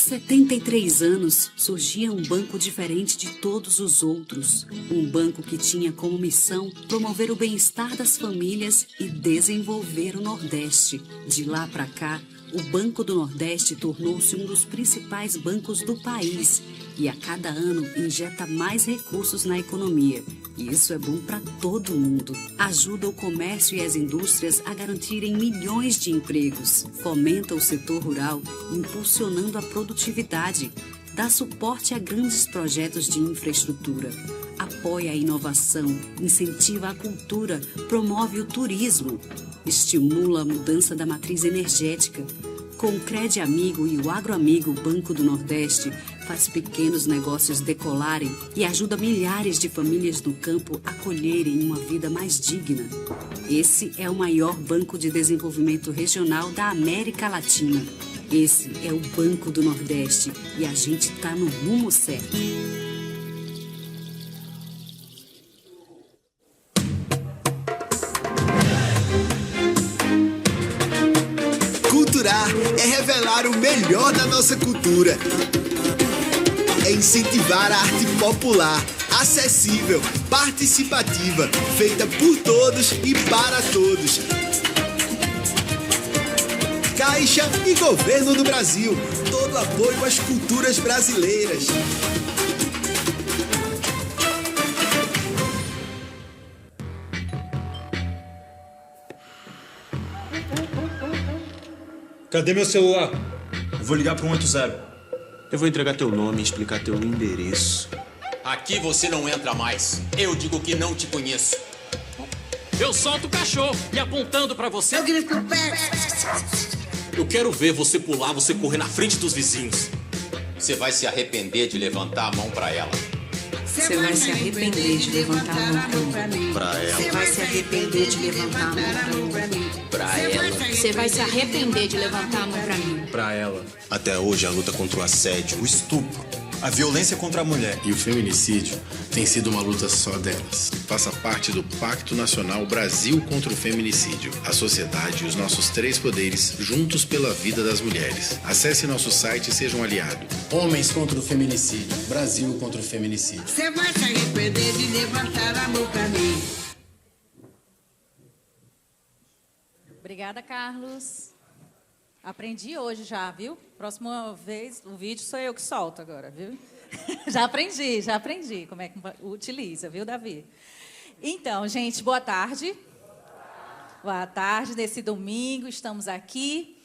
73 anos, surgia um banco diferente de todos os outros. Um banco que tinha como missão promover o bem-estar das famílias e desenvolver o Nordeste. De lá para cá, o Banco do Nordeste tornou-se um dos principais bancos do país e a cada ano injeta mais recursos na economia. E isso é bom para todo mundo. Ajuda o comércio e as indústrias a garantirem milhões de empregos. Fomenta o setor rural, impulsionando a produtividade. Dá suporte a grandes projetos de infraestrutura. Apoia a inovação, incentiva a cultura, promove o turismo. Estimula a mudança da matriz energética. Com o Cred Amigo e o Agroamigo Banco do Nordeste, faz pequenos negócios decolarem e ajuda milhares de famílias no campo a colherem uma vida mais digna. Esse é o maior banco de desenvolvimento regional da América Latina. Esse é o Banco do Nordeste e a gente está no rumo certo. Culturar é revelar o melhor da nossa cultura. É incentivar a arte popular, acessível, participativa, feita por todos e para todos. Caixa e Governo do Brasil, todo apoio às culturas brasileiras. Cadê meu celular? Eu vou ligar pro 180. Eu vou entregar teu nome e explicar teu endereço. Aqui você não entra mais. Eu digo que não te conheço. Eu solto o cachorro e apontando pra você... Eu grito com o pé. Eu quero ver você pular, você correr na frente dos vizinhos. Você vai se arrepender de levantar a mão pra ela. Você vai se arrepender de levantar a mão pra mim. Pra ela. Você vai se arrepender de levantar a mão pra mim. Pra ela. Você vai se arrepender de levantar a mão pra mim. Pra ela. Até hoje, a luta contra o assédio, O estupro, a violência contra a mulher E o feminicídio tem sido uma luta só delas. Faça parte do Pacto Nacional Brasil contra o Feminicídio. A sociedade e os nossos três poderes juntos pela vida das mulheres. Acesse nosso site e seja um aliado. Homens contra o feminicídio. Brasil contra o feminicídio. Você vai se arrepender de levantar a mão pra mim. Obrigada, Carlos. Aprendi hoje já, viu? Próxima vez, o vídeo sou eu que solto agora, viu? Já aprendi como é que utiliza, viu, Davi? Então, gente, boa tarde. Boa tarde, nesse domingo, estamos aqui.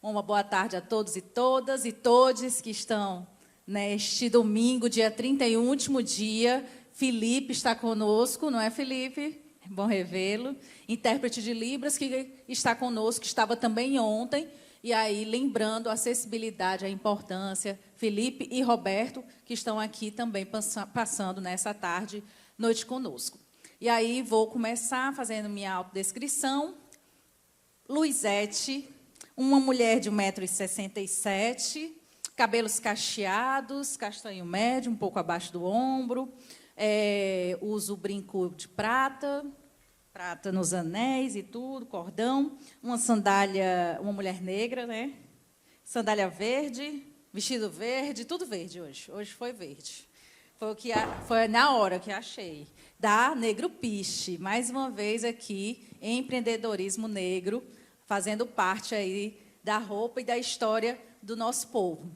Uma boa tarde a todos e todas e todes que estão neste domingo, dia 31, último dia. Felipe está conosco, não é, Felipe? Bom revê-lo. Intérprete de Libras que está conosco, estava também ontem. E aí, lembrando a acessibilidade, a importância, Felipe e Roberto, que estão aqui também passando nessa tarde, noite conosco. E aí, vou começar fazendo minha autodescrição. Luizete, uma mulher de 1,67 m, cabelos cacheados, castanho médio, um pouco abaixo do ombro, uso brinco de prata nos anéis e tudo, cordão, uma sandália, uma mulher negra, né? Sandália verde, vestido verde, tudo verde hoje. Hoje foi verde. Foi na hora que achei. Da Negro Piche, mais uma vez aqui, empreendedorismo negro, fazendo parte aí da roupa e da história do nosso povo.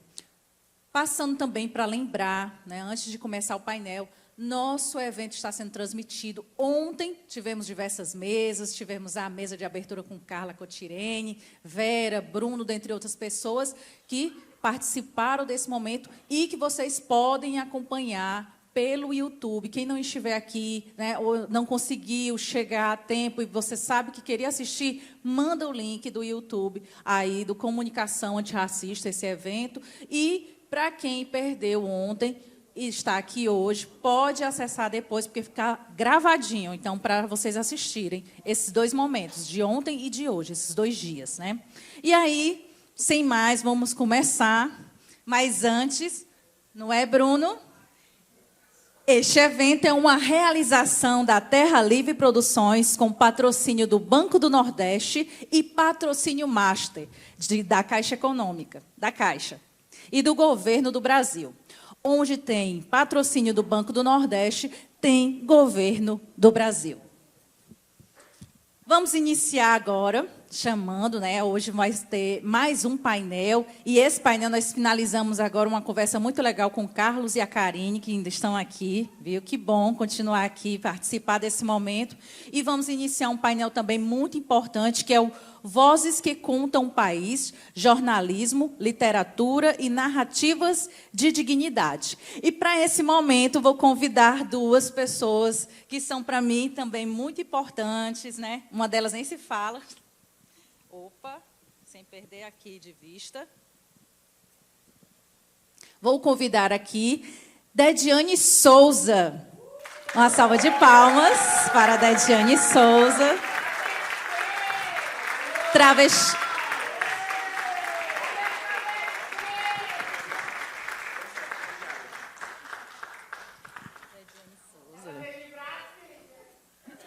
Passando também para lembrar, né, antes de começar o painel, nosso evento está sendo transmitido. Ontem tivemos diversas mesas, tivemos a mesa de abertura com Carla Cotirene, Vera, Bruno, dentre outras pessoas que participaram desse momento e que vocês podem acompanhar pelo YouTube. Quem não estiver aqui, né, ou não conseguiu chegar a tempo e você sabe que queria assistir, manda o link do YouTube aí do Comunicação Antirracista, esse evento. E para quem perdeu ontem e está aqui hoje, pode acessar depois, porque fica gravadinho, então, para vocês assistirem esses dois momentos, de ontem e de hoje, esses 2 dias, né? E aí, sem mais, vamos começar. Mas antes, não é, Bruno? Este evento é uma realização da Terra Livre Produções, com patrocínio do Banco do Nordeste e patrocínio Master, da Caixa Econômica, da Caixa. e do Governo do Brasil. Onde tem patrocínio do Banco do Nordeste, tem Governo do Brasil. Vamos iniciar agora, chamando, né? Hoje vai ter mais um painel, e esse painel nós finalizamos agora uma conversa muito legal com o Carlos e a Karine, que ainda estão aqui, viu? Que bom continuar aqui, participar desse momento. E vamos iniciar um painel também muito importante, que é o Vozes que Contam o País, Jornalismo, Literatura e Narrativas de Dignidade. E, para esse momento, vou convidar duas pessoas que são, para mim, também muito importantes, né? Uma delas nem se fala. Opa, sem perder aqui de vista. Vou convidar aqui Dediane Souza. Uma salva de palmas para a Dediane Souza.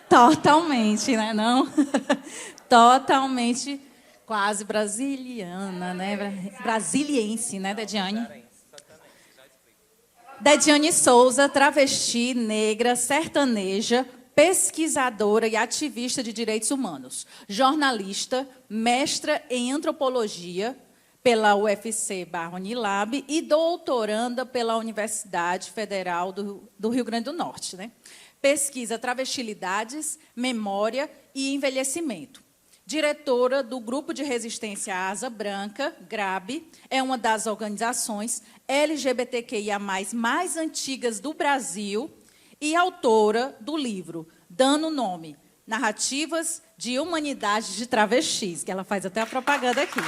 Totalmente, né? Não? Totalmente quase brasiliana, né? Brasiliense, né, Dediane? Dediane Souza, travesti, negra, sertaneja, pesquisadora e ativista de direitos humanos, jornalista, mestra em antropologia pela UFC/Unilab e doutoranda pela Universidade Federal do Rio Grande do Norte, né? Pesquisa travestilidades, memória e envelhecimento. Diretora do Grupo de Resistência Asa Branca, GRAB, é uma das organizações LGBTQIA+, mais antigas do Brasil e autora do livro Dando Nome, Narrativas de Humanidade de Travestis, que ela faz até a propaganda aqui.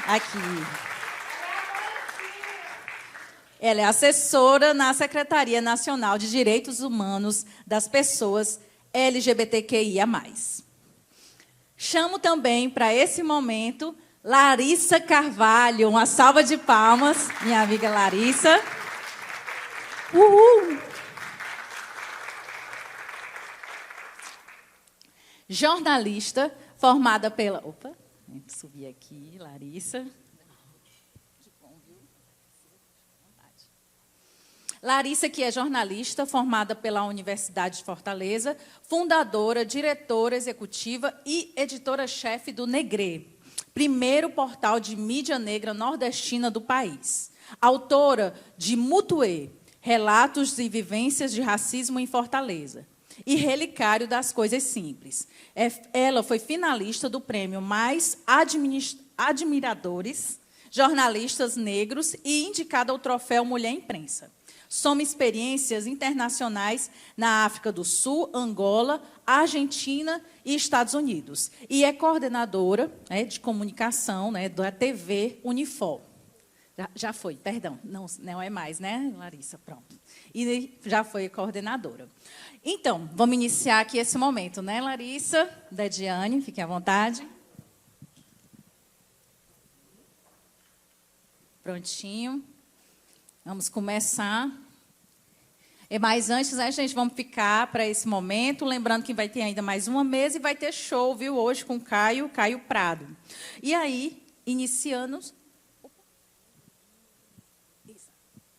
Aqui. Ela é assessora na Secretaria Nacional de Direitos Humanos das Pessoas LGBTQIA+. Chamo também, para esse momento, Larissa Carvalho. Uma salva de palmas, minha amiga Larissa. Uhul! Jornalista, formada pela... Opa, vou subir aqui, Larissa. Larissa, que é jornalista, formada pela Universidade de Fortaleza, fundadora, diretora executiva e editora-chefe do Negrê, primeiro portal de mídia negra nordestina do país. Autora de Mutuê, Relatos e Vivências de Racismo em Fortaleza, e Relicário das Coisas Simples. Ela foi finalista do prêmio Mais Admiradores, Jornalistas Negros, e indicada ao troféu Mulher Imprensa. Soma experiências internacionais na África do Sul, Angola, Argentina e Estados Unidos. E é coordenadora, né, de comunicação, né, da TV Unifor. Já foi, perdão, não é mais, né, Larissa? Pronto. E já foi coordenadora. Então, vamos iniciar aqui esse momento, né, Larissa? Dediane, fiquem à vontade. Prontinho. Vamos começar. Mas antes, né, gente, vamos ficar para esse momento, lembrando que vai ter ainda mais uma mesa e vai ter show, viu, hoje com Caio Prado. E aí, iniciando...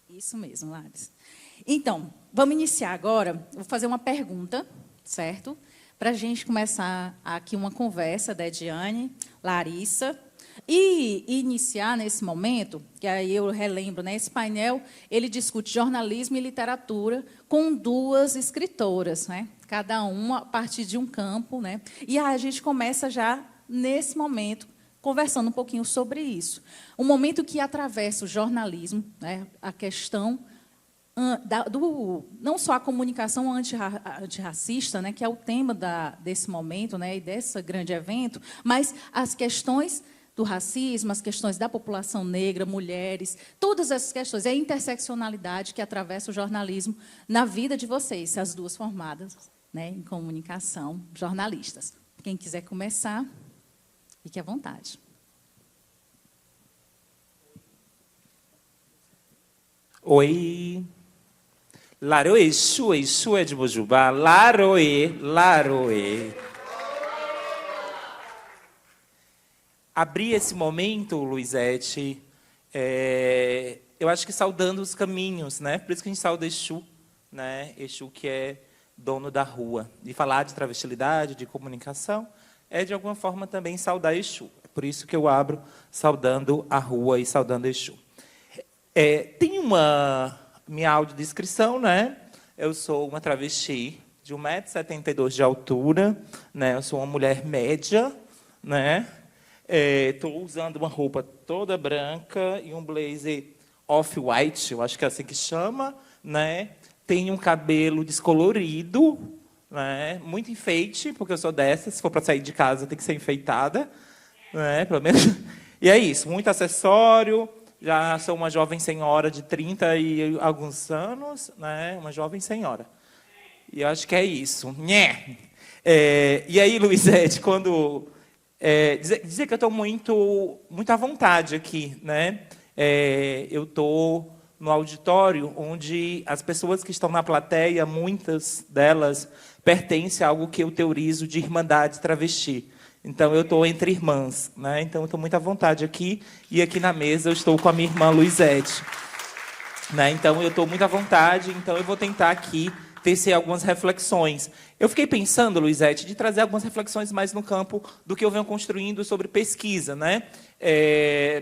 Isso mesmo, Larissa. Então, vamos iniciar agora. Vou fazer uma pergunta, certo? Para a gente começar aqui uma conversa, Dediane, Larissa... E iniciar nesse momento, que aí eu relembro, né, esse painel, ele discute jornalismo e literatura com duas escritoras, né, cada uma a partir de um campo, né, e aí a gente começa já, nesse momento, conversando um pouquinho sobre isso. Um momento que atravessa o jornalismo, né, a questão não só a comunicação antirracista, né, que é o tema desse momento, né, e desse grande evento, mas as questões do racismo, as questões da população negra, mulheres, todas essas questões, é a interseccionalidade que atravessa o jornalismo na vida de vocês, as duas formadas, né, em comunicação, jornalistas. Quem quiser começar, fique à vontade. Oi. Laroe, Xue de Bojubá, Laroe. abrir esse momento, Luizete, eu acho que saudando os caminhos, né? Por isso que a gente sauda Exu, né? Exu que é dono da rua. E falar de travestilidade, de comunicação, é de alguma forma também saudar Exu. É por isso que eu abro saudando a rua e saudando Exu. Tem minha audiodescrição, né? Eu sou uma travesti de 1,72 m de altura, né? Eu sou uma mulher média, né? Estou usando uma roupa toda branca e um blazer off-white, eu acho que é assim que chama, né? Tenho um cabelo descolorido, né? Muito enfeite, porque eu sou dessa, se for para sair de casa tem que ser enfeitada, né? Pelo menos. E é isso, muito acessório. Já sou uma jovem senhora de 30 e alguns anos, né? Uma jovem senhora. E eu acho que é isso. E aí, Luizete, quando... dizer que eu estou muito à vontade aqui, né? Eu estou no auditório onde as pessoas que estão na plateia, muitas delas pertencem a algo que eu teorizo de irmandade travesti. Então, eu estou entre irmãs, né? Então, eu estou muito à vontade aqui. E aqui na mesa eu estou com a minha irmã Luizete. Né? Então, eu estou muito à vontade. Então, eu vou tentar aqui tecer algumas reflexões. Eu fiquei pensando, Luizete, de trazer algumas reflexões mais no campo do que eu venho construindo sobre pesquisa, né?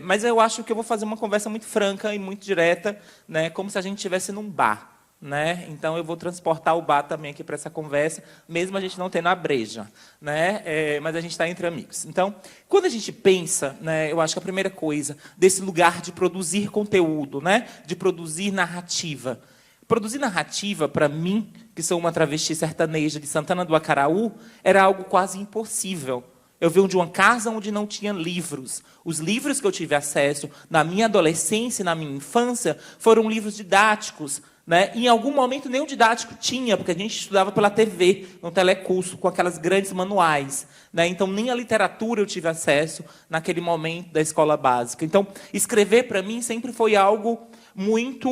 Mas eu acho que eu vou fazer uma conversa muito franca e muito direta, né? Como se a gente estivesse num bar. Né? Então, eu vou transportar o bar também aqui para essa conversa, mesmo a gente não tendo a breja, né? Mas a gente está entre amigos. Então, quando a gente pensa, né, eu acho que a primeira coisa desse lugar de produzir conteúdo, né, de produzir narrativa. Produzir narrativa, para mim, que sou uma travesti sertaneja de Santana do Acaraú, era algo quase impossível. Eu venho de uma casa onde não tinha livros. Os livros que eu tive acesso na minha adolescência e na minha infância foram livros didáticos. Né? Em algum momento, nem o didático tinha, porque a gente estudava pela TV, no telecurso, com aquelas grandes manuais. Né? Então, nem a literatura eu tive acesso naquele momento da escola básica. Então, escrever, para mim, sempre foi algo muito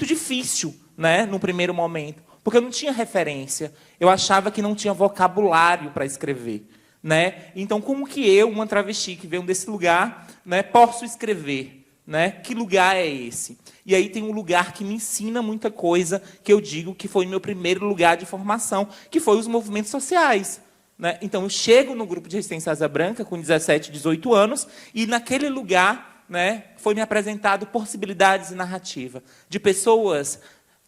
difícil, né? No primeiro momento, porque eu não tinha referência. Eu achava que não tinha vocabulário para escrever. Né? Então, como que eu, uma travesti que veio desse lugar, né, posso escrever? Né? Que lugar é esse? E aí tem um lugar que me ensina muita coisa, que eu digo que foi meu primeiro lugar de formação, que foi os movimentos sociais. Né? Então, eu chego no grupo de Resistência Asa Branca com 17, 18 anos, e naquele lugar, né, foi me apresentado possibilidades de narrativa, de pessoas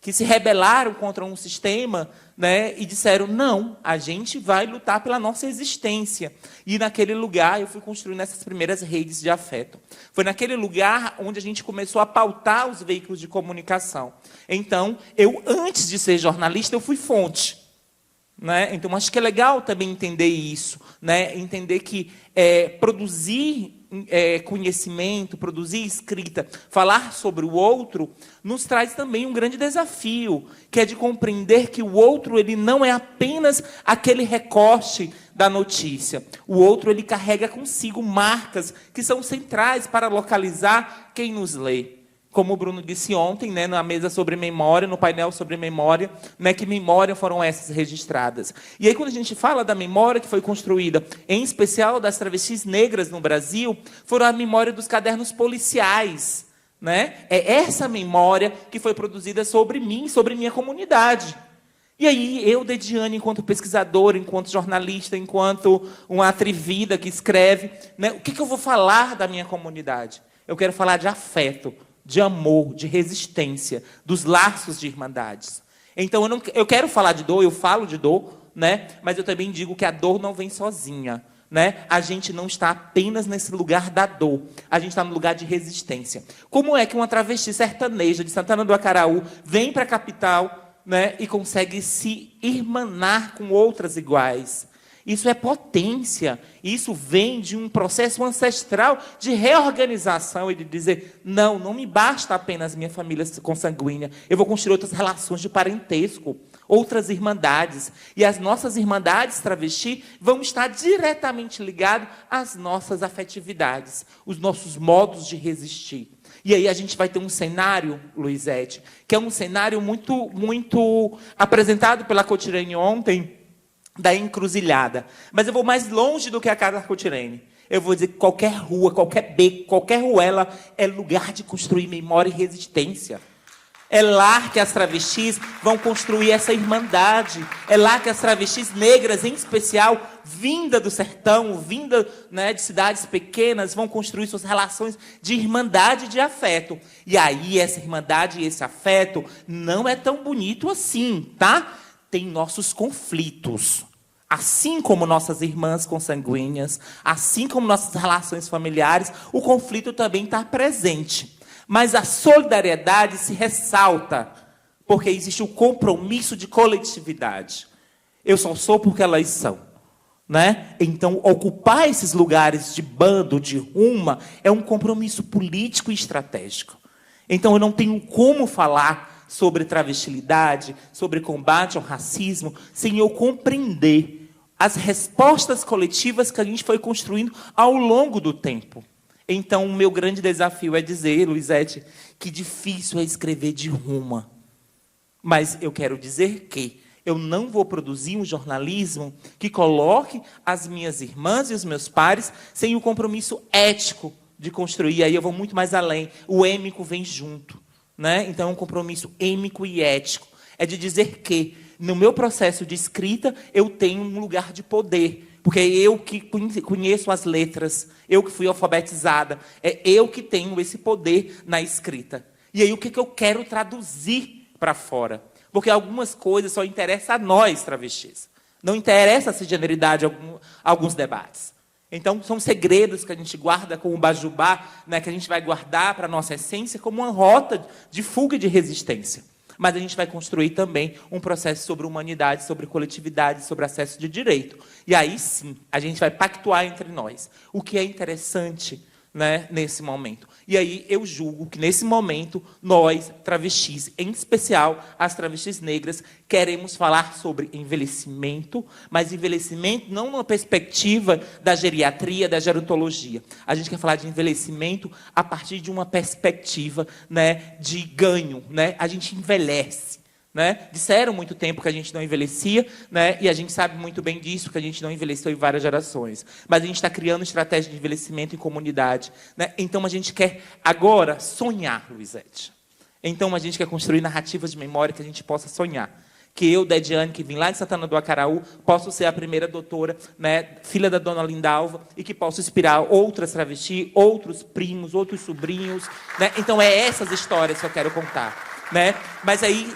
que se rebelaram contra um sistema, né, e disseram, não, a gente vai lutar pela nossa existência. E naquele lugar eu fui construindo essas primeiras redes de afeto. Foi naquele lugar onde a gente começou a pautar os veículos de comunicação. Então, eu, antes de ser jornalista, eu fui fonte. Né? Então, acho que é legal também entender isso. Né? Entender que produzir conhecimento, produzir escrita, falar sobre o outro, nos traz também um grande desafio, que é de compreender que o outro ele não é apenas aquele recorte da notícia. O outro ele carrega consigo marcas que são centrais para localizar quem nos lê. Como o Bruno disse ontem, né, na mesa sobre memória, no painel sobre memória, né, que memória foram essas registradas. E aí, quando a gente fala da memória que foi construída, em especial das travestis negras no Brasil, foram a memória dos cadernos policiais. Né? É essa memória que foi produzida sobre mim, sobre minha comunidade. E aí, eu, Dediane, enquanto pesquisadora, enquanto jornalista, enquanto uma atrevida que escreve, né, o que eu vou falar da minha comunidade? Eu quero falar de afeto, de amor, de resistência, dos laços de irmandades. Então, eu quero falar de dor, eu falo de dor, né? Mas eu também digo que a dor não vem sozinha. Né? A gente não está apenas nesse lugar da dor, a gente está no lugar de resistência. Como é que uma travesti sertaneja de Santana do Acaraú vem para a capital, né, e consegue se irmanar com outras iguais? Isso é potência, isso vem de um processo ancestral de reorganização e de dizer, não me basta apenas minha família consanguínea, eu vou construir outras relações de parentesco, outras irmandades. E as nossas irmandades travesti vão estar diretamente ligadas às nossas afetividades, os nossos modos de resistir. E aí a gente vai ter um cenário, Luizete, que é um cenário muito apresentado pela Cotirene ontem, da encruzilhada. Mas eu vou mais longe do que a Carla Cotirene. Eu vou dizer que qualquer rua, qualquer beco, qualquer ruela é lugar de construir memória e resistência. É lá que as travestis vão construir essa irmandade. É lá que as travestis negras, em especial, vinda do sertão, vinda, né, de cidades pequenas, vão construir suas relações de irmandade e de afeto. E aí, essa irmandade e esse afeto não é tão bonito assim, tá? Tem nossos conflitos. Assim como nossas irmãs consanguíneas, assim como nossas relações familiares, o conflito também está presente. Mas a solidariedade se ressalta, porque existe o compromisso de coletividade. Eu só sou porque elas são, né? Então, ocupar esses lugares de bando, de ruma, é um compromisso político e estratégico. Então, eu não tenho como falar sobre travestilidade, sobre combate ao racismo, sem eu compreender as respostas coletivas que a gente foi construindo ao longo do tempo. Então, o meu grande desafio é dizer, Luizete, que difícil é escrever de ruma. Mas eu quero dizer que eu não vou produzir um jornalismo que coloque as minhas irmãs e os meus pares sem o compromisso ético de construir. Aí eu vou muito mais além. O êmico vem junto, né? Então, é um compromisso êmico e ético. É de dizer que, no meu processo de escrita, eu tenho um lugar de poder. Porque é eu que conheço as letras, eu que fui alfabetizada, é eu que tenho esse poder na escrita. E aí o que eu quero traduzir para fora? Porque algumas coisas só interessam a nós, travestis. Não interessa a cisgeneridade alguns debates. Então, são segredos que a gente guarda com o bajubá, né, que a gente vai guardar para a nossa essência como uma rota de fuga e de resistência. Mas a gente vai construir também um processo sobre humanidade, sobre coletividade, sobre acesso de direito. E aí sim, a gente vai pactuar entre nós. O que é interessante, né, nesse momento. E aí eu julgo que, nesse momento, nós, travestis, em especial as travestis negras, queremos falar sobre envelhecimento, mas envelhecimento não numa perspectiva da geriatria, da gerontologia. A gente quer falar de envelhecimento a partir de uma perspectiva, né, de ganho. Né? A gente envelhece. Né? Disseram muito tempo que a gente não envelhecia, né? E a gente sabe muito bem disso, que a gente não envelheceu em várias gerações. Mas a gente está criando estratégia de envelhecimento em comunidade. Né? Então, a gente quer agora sonhar, Luizete. Então, a gente quer construir narrativas de memória que a gente possa sonhar. Que eu, Dediane, que vim lá de Santana do Acaraú, posso ser a primeira doutora, né, filha da dona Lindalva, e que posso inspirar outras travestis, outros primos, outros sobrinhos. Né? Então, é essas histórias que eu quero contar. Né? Mas aí,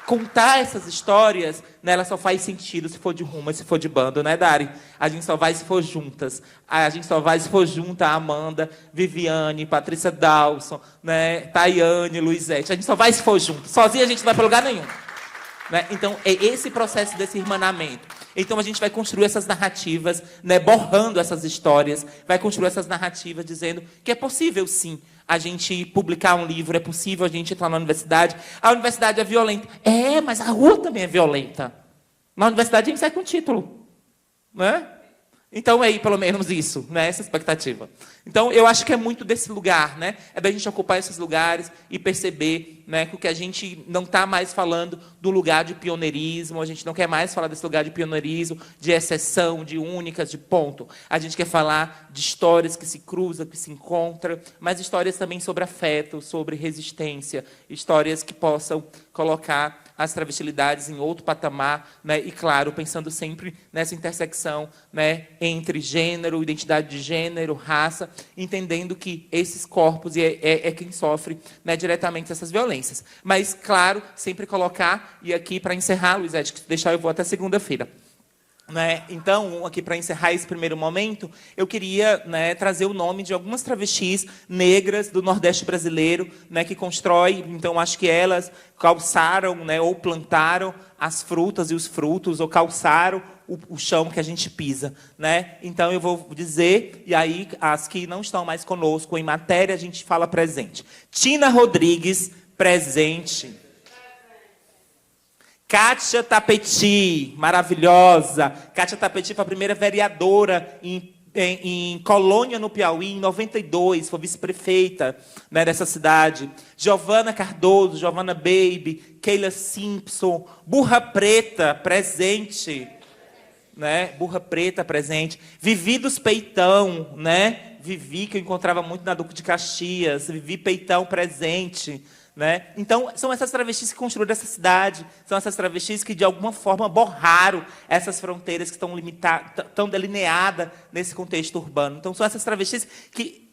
contar essas histórias, né, ela só faz sentido se for de ruma, se for de bando, né, Dari? A gente só vai se for juntas. A gente só vai se for junta a Amanda, Viviane, Patrícia Dawson, né, Tayane, Luizete. A gente só vai se for junto. Sozinha a gente não vai para lugar nenhum. Né? Então, é esse processo desse irmanamento. Então, a gente vai construir essas narrativas, né, borrando essas histórias, vai construir essas narrativas dizendo que é possível, sim, a gente publicar um livro, é possível a gente entrar na universidade. A universidade é violenta. É, mas a rua também é violenta. Na universidade a gente sai com título. Né? Então, é aí, pelo menos isso, né? Essa expectativa. Então, eu acho que é muito desse lugar, né? É da gente ocupar esses lugares e perceber, né, que a gente não está mais falando do lugar de pioneirismo, a gente não quer mais falar desse lugar de pioneirismo, de exceção, de únicas, de ponto. A gente quer falar de histórias que se cruzam, que se encontram, mas histórias também sobre afeto, sobre resistência, histórias que possam colocar as travestilidades em outro patamar, né? E, claro, pensando sempre nessa intersecção, né, entre gênero, identidade de gênero, raça, entendendo que esses corpos é quem sofre, né, diretamente essas violências. Mas, claro, sempre colocar, e aqui para encerrar, Luizete, que se deixar eu vou até segunda-feira. Né? Então, aqui para encerrar esse primeiro momento, eu queria, né, trazer o nome de algumas travestis negras do Nordeste brasileiro, né, que constrói. Então, acho que elas calçaram, né, ou plantaram as frutas e os frutos, ou calçaram o chão que a gente pisa. Né? Então, eu vou dizer, e aí as que não estão mais conosco em matéria, a gente fala presente. Tina Rodrigues, presente. Kátia Tapeti, maravilhosa. Kátia Tapeti foi a primeira vereadora em Colônia, no Piauí, em 92. Foi vice-prefeita, né, dessa cidade. Giovana Cardoso, Giovana Baby, Keila Simpson. Burra Preta, presente. né? Burra Preta presente. Vivi dos Peitão, né? Vivi, que eu encontrava muito na Duque de Caxias. Vivi Peitão presente, né? Então, são essas travestis que construíram essa cidade, são essas travestis que, de alguma forma, borraram essas fronteiras que estão limitadas, estão delineadas nesse contexto urbano. Então, são essas travestis que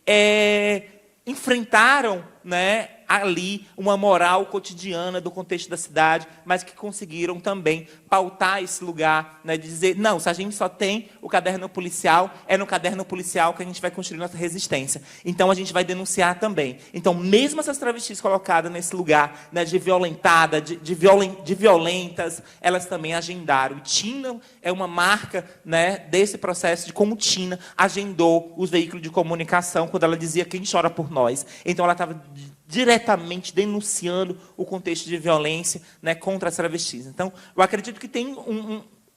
enfrentaram, né, ali uma moral cotidiana do contexto da cidade, mas que conseguiram também pautar esse lugar, né, de dizer, não, se a gente só tem o caderno policial, é no caderno policial que a gente vai construir nossa resistência. Então, a gente vai denunciar também. Então, mesmo essas travestis colocadas nesse lugar, né, de violentada, de violentas, elas também agendaram. E Tina é uma marca, né, desse processo de como Tina agendou os veículos de comunicação quando ela dizia quem chora por nós. Então, ela estava diretamente denunciando o contexto de violência, né, contra as travestis. Então, eu acredito que tem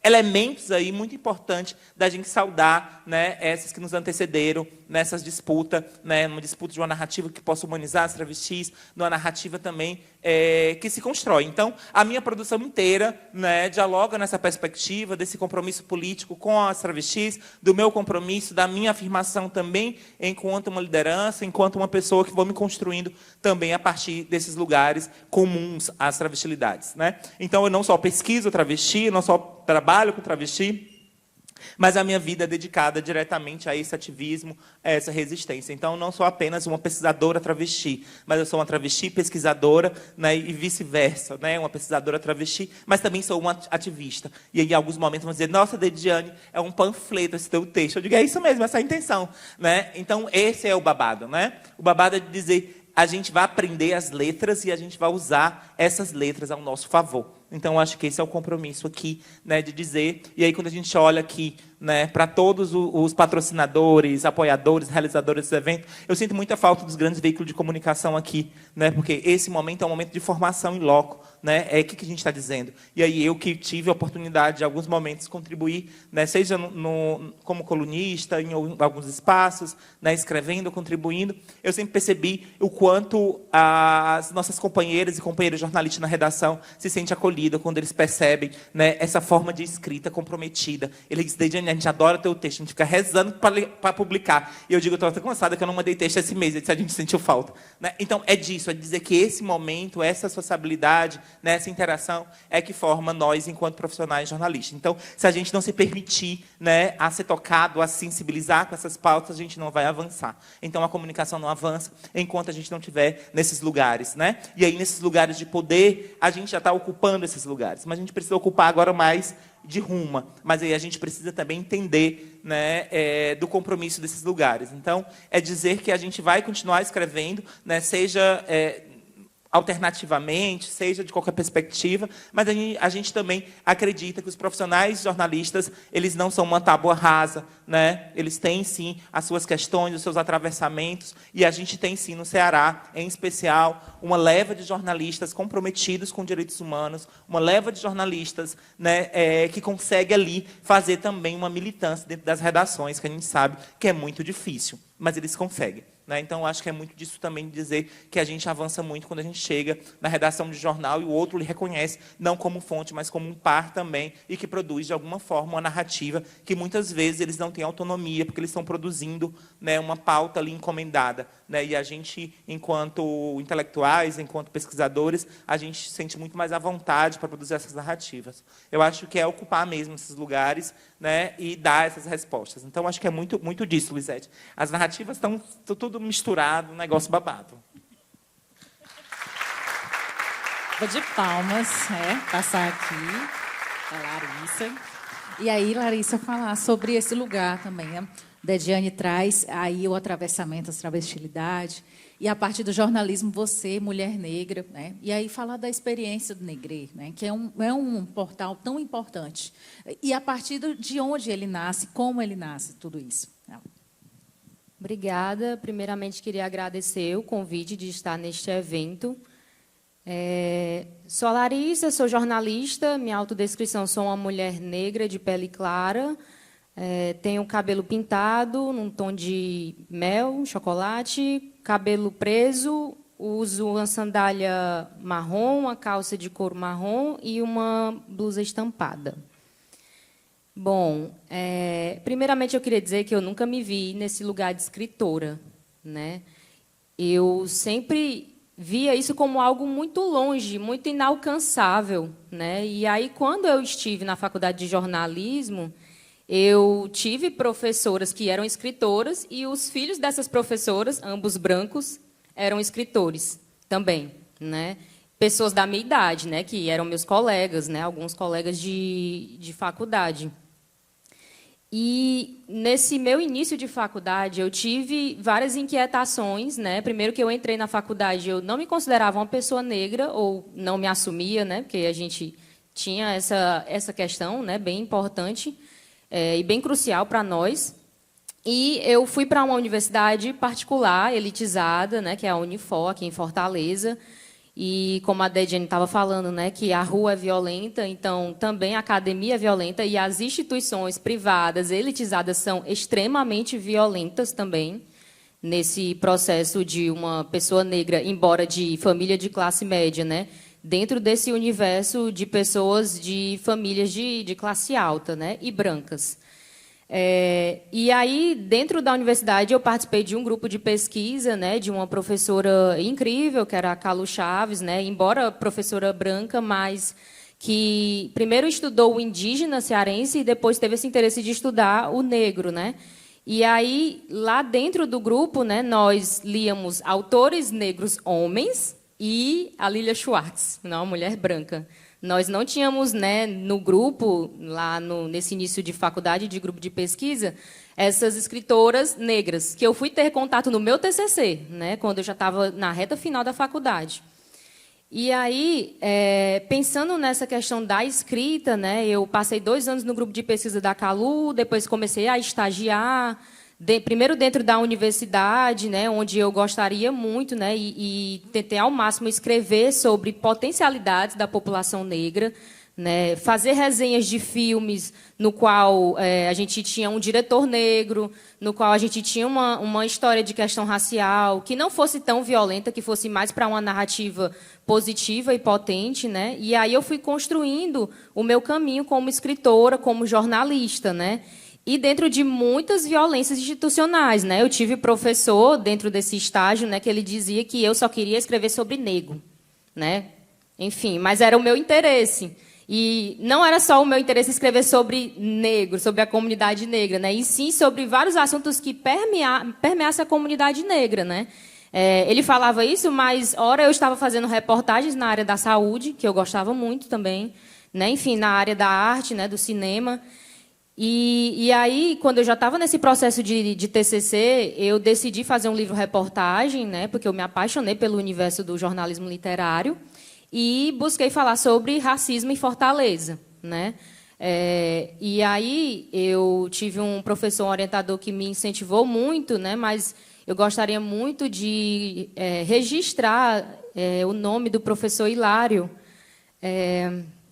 elementos aí muito importantes da gente saudar, né, essas que nos antecederam nessas disputas, né, numa disputa de uma narrativa que possa humanizar as travestis, numa narrativa também que se constrói. Então, a minha produção inteira, né, dialoga nessa perspectiva desse compromisso político com as travestis, do meu compromisso, da minha afirmação também enquanto uma liderança, enquanto uma pessoa que vou me construindo também a partir desses lugares comuns às travestilidades, né? Então, eu não só pesquiso travesti, eu não só trabalho com travesti, mas a minha vida é dedicada diretamente a esse ativismo, a essa resistência. Então, eu não sou apenas uma pesquisadora travesti, mas eu sou uma travesti pesquisadora, né, e vice-versa, né, uma pesquisadora travesti, mas também sou uma ativista. E aí, em alguns momentos, vão dizer, nossa, Dediane, é um panfleto esse teu texto. Eu digo, é isso mesmo, essa é a intenção, né? Então, esse é o babado, né? O babado é de dizer, a gente vai aprender as letras e a gente vai usar essas letras ao nosso favor. Então, acho que esse é o compromisso aqui, né, de dizer. E aí, quando a gente olha aqui, né, para todos os patrocinadores, apoiadores, realizadores desse evento, eu sinto muita falta dos grandes veículos de comunicação aqui, né, porque esse momento é um momento de formação em loco, né, o que a gente está dizendo. E aí, eu que tive a oportunidade, de alguns momentos, contribuir, né, seja como colunista, em alguns espaços, né, escrevendo, contribuindo, eu sempre percebi o quanto as nossas companheiras e companheiros jornalistas na redação se sentem acolhidos quando eles percebem, né, essa forma de escrita comprometida. Eles dizem, Dediane, a gente adora teu texto, a gente fica rezando para publicar. E eu digo, eu estou até cansada que eu não mandei texto esse mês, a gente sentiu falta. Né? Então, é disso, é dizer que esse momento, essa sociabilidade, né, essa interação, é que forma nós, enquanto profissionais jornalistas. Então, se a gente não se permitir, né, a ser tocado, a sensibilizar com essas pautas, a gente não vai avançar. Então, a comunicação não avança enquanto a gente não estiver nesses lugares. Né? E aí, nesses lugares de poder, a gente já está ocupando esses lugares, mas a gente precisa ocupar agora mais de ruma, mas aí a gente precisa também entender, né, do compromisso desses lugares. Então, é dizer que a gente vai continuar escrevendo, né, seja alternativamente, seja de qualquer perspectiva, mas a gente também acredita que os profissionais jornalistas, eles não são uma tábua rasa, né? Eles têm, sim, as suas questões, os seus atravessamentos, e a gente tem, sim, no Ceará, em especial, uma leva de jornalistas comprometidos com direitos humanos, uma leva de jornalistas, né, que consegue ali fazer também uma militância dentro das redações, que a gente sabe que é muito difícil, mas eles conseguem. Então, acho que é muito disso também de dizer que a gente avança muito quando a gente chega na redação de jornal e o outro lhe reconhece, não como fonte, mas como um par também, e que produz, de alguma forma, uma narrativa que, muitas vezes, eles não têm autonomia, porque eles estão produzindo, né, uma pauta ali encomendada. Né? E a gente, enquanto intelectuais, enquanto pesquisadores, a gente se sente muito mais à vontade para produzir essas narrativas. Eu acho que é ocupar mesmo esses lugares, né, e dar essas respostas. Então, acho que é muito, muito disso, Luizete. As narrativas estão tudo misturado, um negócio babado. Vou de palmas, passar aqui a Larissa. E aí, Larissa, falar sobre esse lugar também, né? Dediane traz aí o atravessamento, a travestilidade, e a partir do jornalismo, você, mulher negra, né? E aí falar da experiência do Negre, né? Que é um portal tão importante. E a partir de onde ele nasce, como ele nasce, tudo isso. Obrigada. Primeiramente, queria agradecer o convite de estar neste evento. Sou a Larissa, sou jornalista, minha autodescrição, sou uma mulher negra de pele clara, tenho cabelo pintado num tom de mel, chocolate, cabelo preso, uso uma sandália marrom, uma calça de couro marrom e uma blusa estampada. Bom, primeiramente eu queria dizer que eu nunca me vi nesse lugar de escritora, né? Eu sempre via isso como algo muito longe, muito inalcançável, né? E aí, quando eu estive na faculdade de jornalismo, eu tive professoras que eram escritoras e os filhos dessas professoras, ambos brancos, eram escritores também, né? Pessoas da minha idade, né? Que eram meus colegas, né? Alguns colegas de faculdade. E, nesse meu início de faculdade, eu tive várias inquietações, né? Primeiro que eu entrei na faculdade, eu não me considerava uma pessoa negra, ou não me assumia, né? Porque a gente tinha essa questão, né? Bem importante e bem crucial para nós. E eu fui para uma universidade particular, elitizada, né? Que é a Unifor, aqui em Fortaleza. E, como a Dediane estava falando, né, que a rua é violenta, então também a academia é violenta e as instituições privadas, elitizadas, são extremamente violentas também, nesse processo de uma pessoa negra, embora de família de classe média, né, dentro desse universo de pessoas de famílias de classe alta, né, e brancas. E aí, dentro da universidade, eu participei de um grupo de pesquisa, né, de uma professora incrível, que era a Calu Chaves, né, embora professora branca, mas que primeiro estudou o indígena cearense e depois teve esse interesse de estudar o negro, né? E aí, lá dentro do grupo, né, nós líamos autores negros homens e a Lilia Schwartz, uma mulher branca. Nós não tínhamos, né, no grupo, lá nesse início de faculdade, de grupo de pesquisa, essas escritoras negras, que eu fui ter contato no meu TCC, né, quando eu já estava na reta final da faculdade. E aí, pensando nessa questão da escrita, né, eu passei 2 anos no grupo de pesquisa da Calu, depois comecei a estagiar, primeiro dentro da universidade, né, onde eu gostaria muito, né, e tentei ao máximo escrever sobre potencialidades da população negra, né, fazer resenhas de filmes no qual a gente tinha um diretor negro, no qual a gente tinha uma história de questão racial que não fosse tão violenta, que fosse mais para uma narrativa positiva e potente, né? E aí eu fui construindo o meu caminho como escritora, como jornalista, né? E dentro de muitas violências institucionais, né? Eu tive professor dentro desse estágio, né, que ele dizia que eu só queria escrever sobre negro, né? Enfim, mas era o meu interesse. E não era só o meu interesse escrever sobre negro, sobre a comunidade negra, né? E sim sobre vários assuntos que permeassem a comunidade negra, né? Ele falava isso, mas ora eu estava fazendo reportagens na área da saúde, que eu gostava muito também, né? Enfim, na área da arte, né, do cinema. E aí, quando eu já estava nesse processo de TCC, eu decidi fazer um livro-reportagem, né, porque eu me apaixonei pelo universo do jornalismo literário, e busquei falar sobre racismo em Fortaleza, né? E aí eu tive um professor, um orientador que me incentivou muito, né, mas eu gostaria muito de registrar o nome do professor Hilário,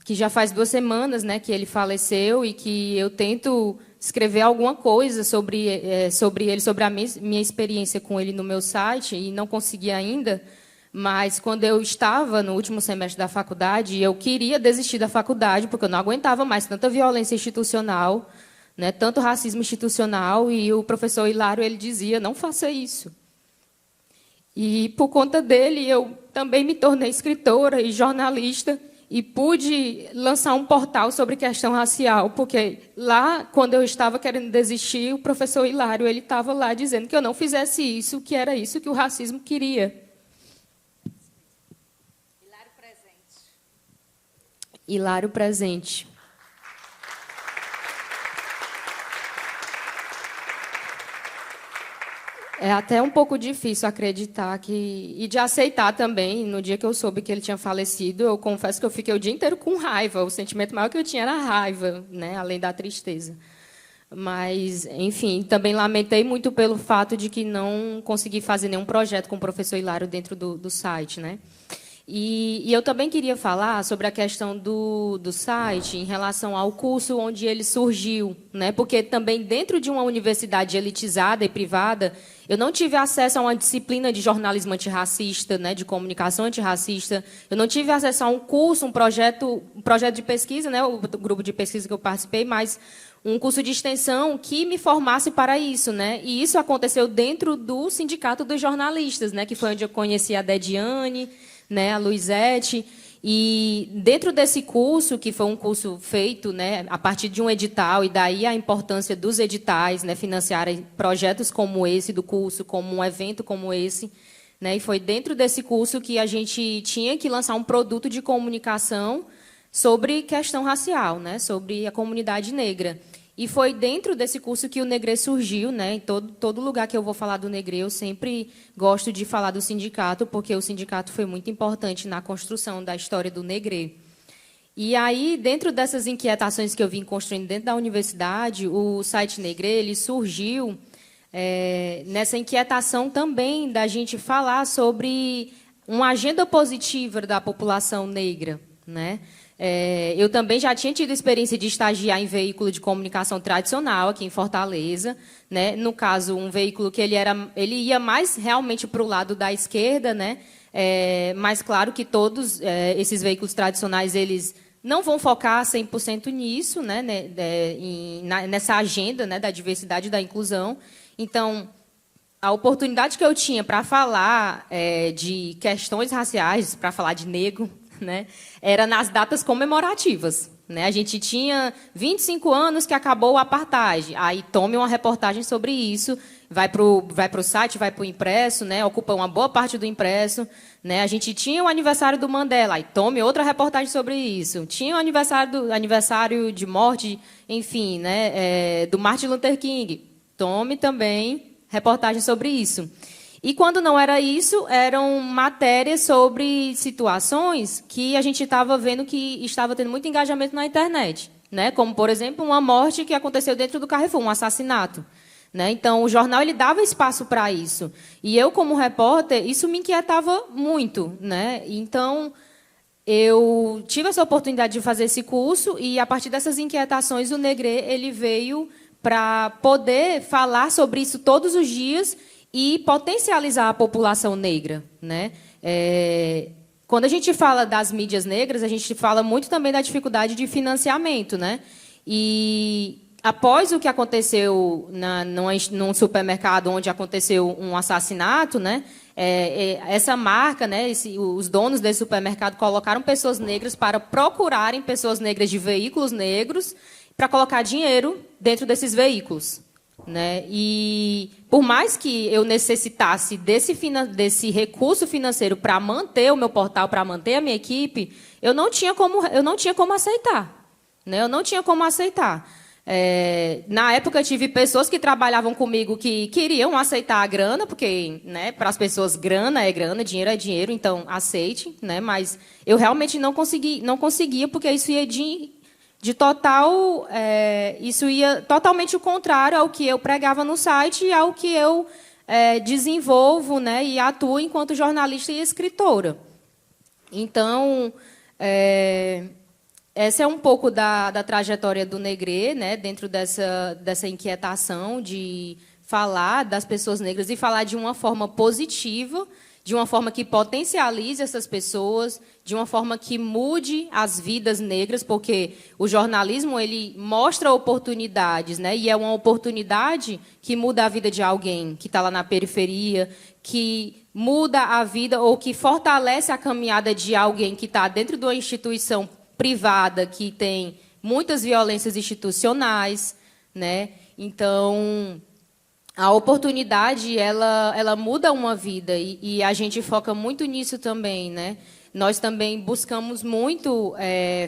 que já faz 2 semanas, né, que ele faleceu, e que eu tento escrever alguma coisa sobre ele, sobre a minha experiência com ele no meu site, e não consegui ainda. Mas, quando eu estava no último semestre da faculdade, eu queria desistir da faculdade, porque eu não aguentava mais tanta violência institucional, né, tanto racismo institucional, e o professor Hilário ele dizia, não faça isso. E, por conta dele, eu também me tornei escritora e jornalista, e pude lançar um portal sobre questão racial, porque lá, quando eu estava querendo desistir, o professor Hilário ele estava lá dizendo que eu não fizesse isso, que era isso que o racismo queria. Hilário presente. É até um pouco difícil acreditar e de aceitar também. No dia que eu soube que ele tinha falecido, eu confesso que eu fiquei o dia inteiro com raiva. O sentimento maior que eu tinha era a raiva, né, além da tristeza. Mas, enfim, também lamentei muito pelo fato de que não consegui fazer nenhum projeto com o professor Hilário dentro do site, né? E eu também queria falar sobre a questão do site em relação ao curso onde ele surgiu, né? Porque também dentro de uma universidade elitizada e privada, eu não tive acesso a uma disciplina de jornalismo antirracista, né? De comunicação antirracista. Eu não tive acesso a um curso, um projeto de pesquisa, né? O grupo de pesquisa que eu participei, mas um curso de extensão que me formasse para isso, né? E isso aconteceu dentro do Sindicato dos Jornalistas, né? Que foi onde eu conheci a Dediane, né, a Luizete, e dentro desse curso, que foi um curso feito, né, a partir de um edital, e daí a importância dos editais, né, financiarem projetos como esse do curso, como um evento como esse, né, e foi dentro desse curso que a gente tinha que lançar um produto de comunicação sobre questão racial, né, sobre a comunidade negra. E foi dentro desse curso que o Negre surgiu, né? Em todo lugar que eu vou falar do Negre, eu sempre gosto de falar do sindicato, porque o sindicato foi muito importante na construção da história do Negre. E aí, dentro dessas inquietações que eu vim construindo dentro da universidade, o site Negre ele surgiu nessa inquietação também da gente falar sobre uma agenda positiva da população negra, né? Eu também já tinha tido experiência de estagiar em veículo de comunicação tradicional aqui em Fortaleza, né? No caso, um veículo que ele ia mais realmente para o lado da esquerda, né? Mas claro que todos esses veículos tradicionais eles não vão focar 100% nisso, né? Nessa agenda, né? Da diversidade e da inclusão. Então, a oportunidade que eu tinha para falar de questões raciais, para falar de negro, né, era nas datas comemorativas, né? A gente tinha 25 anos que acabou o apartheid. Aí tome uma reportagem sobre isso, vai para o site, vai para o impresso, né? Ocupa uma boa parte do impresso, né? A gente tinha o aniversário do Mandela, aí tome outra reportagem sobre isso. Tinha o aniversário de morte, enfim, né? Do Martin Luther King, tome também reportagem sobre isso. E, quando não era isso, eram matérias sobre situações que a gente estava vendo que estava tendo muito engajamento na internet, né? Como, por exemplo, uma morte que aconteceu dentro do Carrefour, um assassinato, né? Então, o jornal ele dava espaço para isso. E eu, como repórter, isso me inquietava muito, né? Então, eu tive essa oportunidade de fazer esse curso e, a partir dessas inquietações, o Negre ele veio para poder falar sobre isso todos os dias e potencializar a população negra, né? Quando a gente fala das mídias negras, a gente fala muito também da dificuldade de financiamento, né? E após o que aconteceu num supermercado onde aconteceu um assassinato, né? Essa marca, né? Os donos desse supermercado colocaram pessoas negras para procurarem pessoas negras de veículos negros para colocar dinheiro dentro desses veículos, né? E por mais que eu necessitasse desse recurso financeiro para manter o meu portal, para manter a minha equipe, eu não tinha como aceitar, né? Eu não tinha como aceitar. Na época, tive pessoas que trabalhavam comigo que queriam aceitar a grana, porque, né, para as pessoas grana é grana, dinheiro é dinheiro, então aceite, né? Mas eu realmente não conseguia, porque isso ia isso ia totalmente o contrário ao que eu pregava no site e ao que eu desenvolvo, né, e atuo enquanto jornalista e escritora. Então, essa é um pouco da trajetória do Negre, né, dentro dessa inquietação de falar das pessoas negras e falar de uma forma positiva, de uma forma que potencialize essas pessoas, de uma forma que mude as vidas negras, porque o jornalismo ele mostra oportunidades, né? E é uma oportunidade que muda a vida de alguém que está lá na periferia, que muda a vida ou que fortalece a caminhada de alguém que está dentro de uma instituição privada que tem muitas violências institucionais, né? Então, a oportunidade, ela muda uma vida e a gente foca muito nisso também, né? Nós também buscamos muito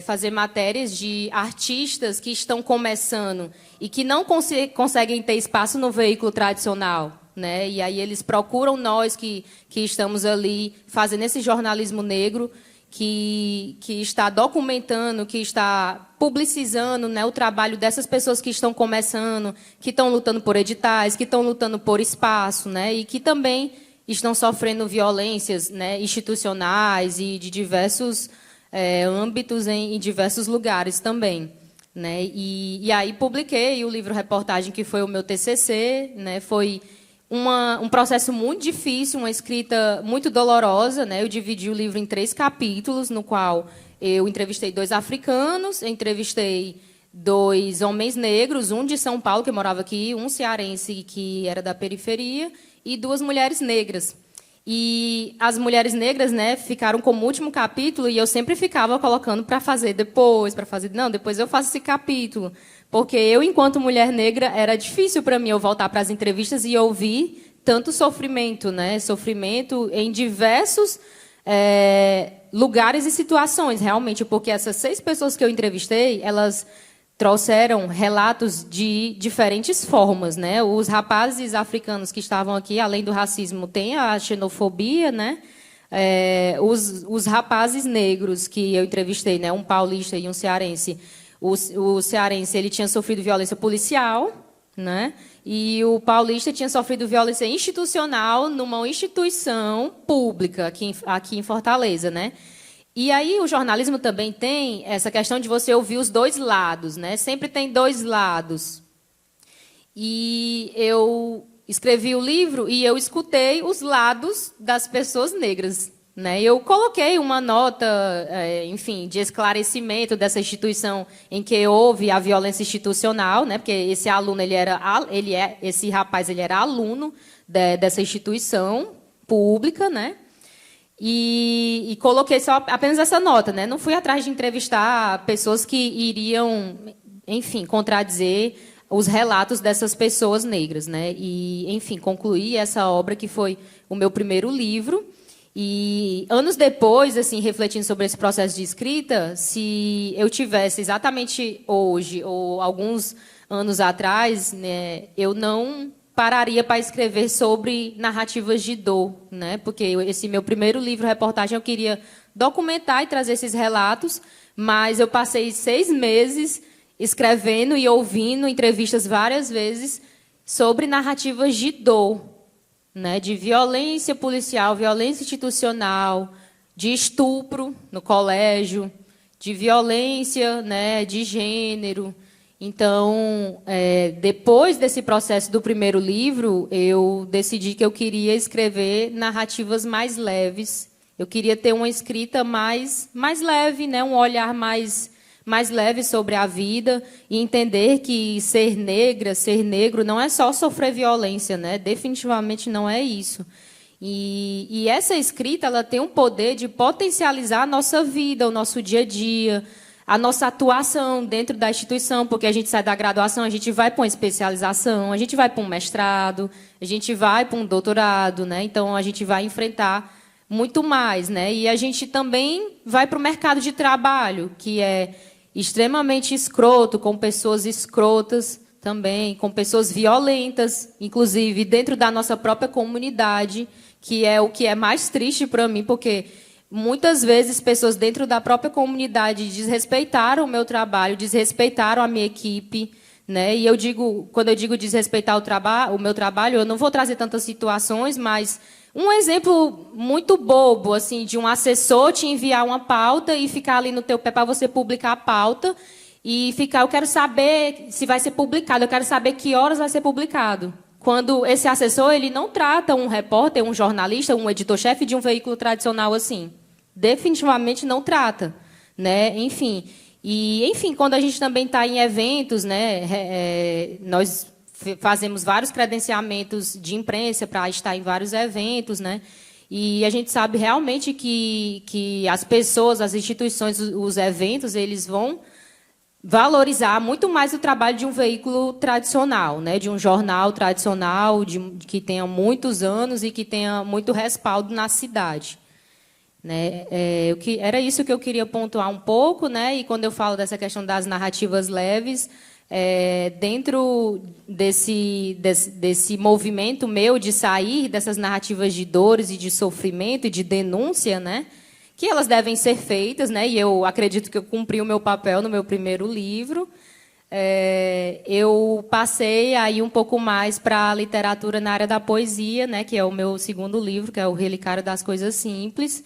fazer matérias de artistas que estão começando e que não conseguem ter espaço no veículo tradicional, né? E aí eles procuram nós que estamos ali fazendo esse jornalismo negro, que está documentando, que está publicizando, né, o trabalho dessas pessoas que estão começando, que estão lutando por editais, que estão lutando por espaço, né, e que também estão sofrendo violências, né, institucionais e de diversos âmbitos em diversos lugares também. Né? E aí publiquei o livro-reportagem, que foi o meu TCC. Né? Foi um processo muito difícil, uma escrita muito dolorosa. Né? Eu dividi o livro em 3 capítulos, no qual eu entrevistei 2 africanos, entrevistei 2 homens negros, um de São Paulo, que morava aqui, um cearense, que era da periferia, e 2 mulheres negras. E as mulheres negras, né, ficaram como último capítulo, e eu sempre ficava colocando para fazer depois, depois eu faço esse capítulo. Porque eu, enquanto mulher negra, era difícil para mim eu voltar para as entrevistas e ouvir tanto sofrimento, né, sofrimento em diversos lugares e situações, realmente, porque essas 6 pessoas que eu entrevistei, elas trouxeram relatos de diferentes formas, né? Os rapazes africanos que estavam aqui, além do racismo, tem a xenofobia, né? Os rapazes negros que eu entrevistei, né? Um paulista e um cearense. O cearense, ele tinha sofrido violência policial, né? E o paulista tinha sofrido violência institucional numa instituição pública aqui em Fortaleza, né? E aí o jornalismo também tem essa questão de você ouvir os 2 lados, né? Sempre tem 2 lados. E eu escrevi o livro e eu escutei os lados das pessoas negras, né? Eu coloquei uma nota, enfim, de esclarecimento dessa instituição em que houve a violência institucional, né? Porque esse aluno, esse rapaz, ele era aluno dessa instituição pública, né? E coloquei apenas essa nota, né? Não fui atrás de entrevistar pessoas que iriam, enfim, contradizer os relatos dessas pessoas negras, né? E, enfim, concluí essa obra, que foi o meu primeiro livro. E anos depois, assim, refletindo sobre esse processo de escrita, se eu tivesse exatamente hoje ou alguns anos atrás, né, eu não pararia para escrever sobre narrativas de dor, né? Porque esse meu primeiro livro, reportagem, eu queria documentar e trazer esses relatos, mas eu passei 6 meses escrevendo e ouvindo entrevistas várias vezes sobre narrativas de dor, né? De violência policial, violência institucional, de estupro no colégio, de violência, né, de gênero. Então, depois desse processo do primeiro livro, eu decidi que eu queria escrever narrativas mais leves. Eu queria ter uma escrita mais leve, né? Um olhar mais leve sobre a vida e entender que ser negra, ser negro, não é só sofrer violência, né? Definitivamente não é isso. E essa escrita, ela tem um poder de potencializar a nossa vida, o nosso dia a dia, a nossa atuação dentro da instituição, porque a gente sai da graduação, a gente vai para uma especialização, a gente vai para um mestrado, a gente vai para um doutorado, né? Então, a gente vai enfrentar muito mais, né? E a gente também vai para o mercado de trabalho, que é extremamente escroto, com pessoas escrotas também, com pessoas violentas, inclusive dentro da nossa própria comunidade, que é o que é mais triste para mim, porque muitas vezes pessoas dentro da própria comunidade desrespeitaram o meu trabalho, desrespeitaram a minha equipe, né? E quando eu digo desrespeitar o meu trabalho, eu não vou trazer tantas situações, mas um exemplo muito bobo, assim, de um assessor te enviar uma pauta e ficar ali no teu pé para você publicar a pauta e ficar, eu quero saber se vai ser publicado, eu quero saber que horas vai ser publicado. Quando esse assessor, ele não trata um repórter, um jornalista, um editor-chefe de um veículo tradicional assim. Definitivamente não trata, né? Enfim, quando a gente também está em eventos, né? Nós fazemos vários credenciamentos de imprensa para estar em vários eventos, né? E a gente sabe realmente que as pessoas, as instituições, os eventos, eles vão valorizar muito mais o trabalho de um veículo tradicional, né? De um jornal tradicional, que tenha muitos anos e que tenha muito respaldo na cidade. Né? Era isso que eu queria pontuar um pouco, né? E quando eu falo dessa questão das narrativas leves, dentro desse movimento meu de sair dessas narrativas de dores e de sofrimento e de denúncia, né? Que elas devem ser feitas, né? E eu acredito que eu cumpri o meu papel no meu primeiro livro. eu passei aí um pouco mais para a literatura na área da poesia, né, que é o meu segundo livro, que é o Relicário das Coisas Simples.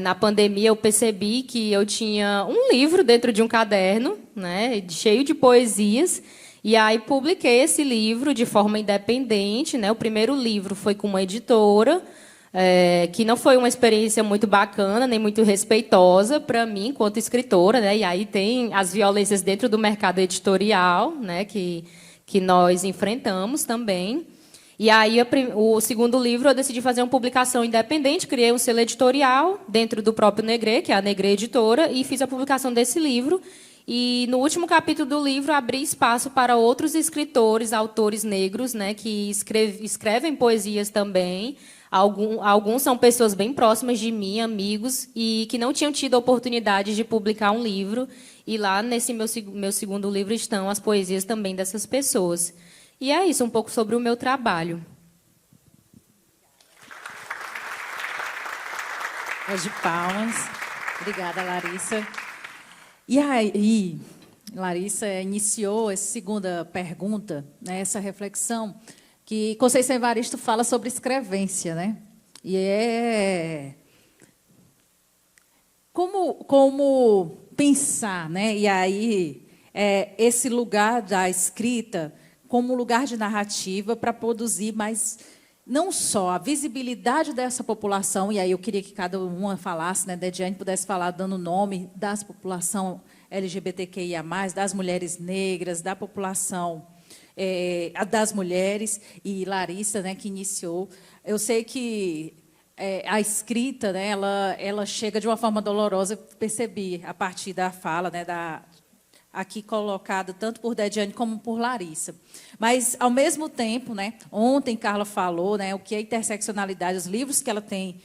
Na pandemia, eu percebi que eu tinha um livro dentro de um caderno, né, cheio de poesias, e aí publiquei esse livro de forma independente, né. O primeiro livro foi com uma editora, que não foi uma experiência muito bacana, nem muito respeitosa para mim, enquanto escritora, né? E aí tem as violências dentro do mercado editorial, né? Que nós enfrentamos também. E aí, o segundo livro, eu decidi fazer uma publicação independente, criei um selo editorial dentro do próprio Negrê, que é a Negrê Editora, e fiz a publicação desse livro. E, no último capítulo do livro, abri espaço para outros escritores, autores negros, né? Que escrevem poesias também. Alguns são pessoas bem próximas de mim, amigos, e que não tinham tido a oportunidade de publicar um livro. E lá, nesse meu segundo livro, estão as poesias também dessas pessoas. E é isso, um pouco sobre o meu trabalho. De palmas. Obrigada, Larissa. E aí, Larissa iniciou essa segunda pergunta, né, essa reflexão, que Conceição Evaristo fala sobre escrevência, né? E como pensar, né? E aí esse lugar da escrita como lugar de narrativa para produzir mais não só a visibilidade dessa população, e aí eu queria que cada uma falasse, né, Dediane pudesse falar dando nome da população LGBTQIA+, das mulheres negras, da população das mulheres, e Larissa, né, que iniciou. Eu sei que a escrita, né, ela chega de uma forma dolorosa, eu percebi a partir da fala, né, aqui colocada tanto por Dediane como por Larissa. Mas, ao mesmo tempo, né, ontem Carla falou, né, o que é interseccionalidade, os livros que ela tem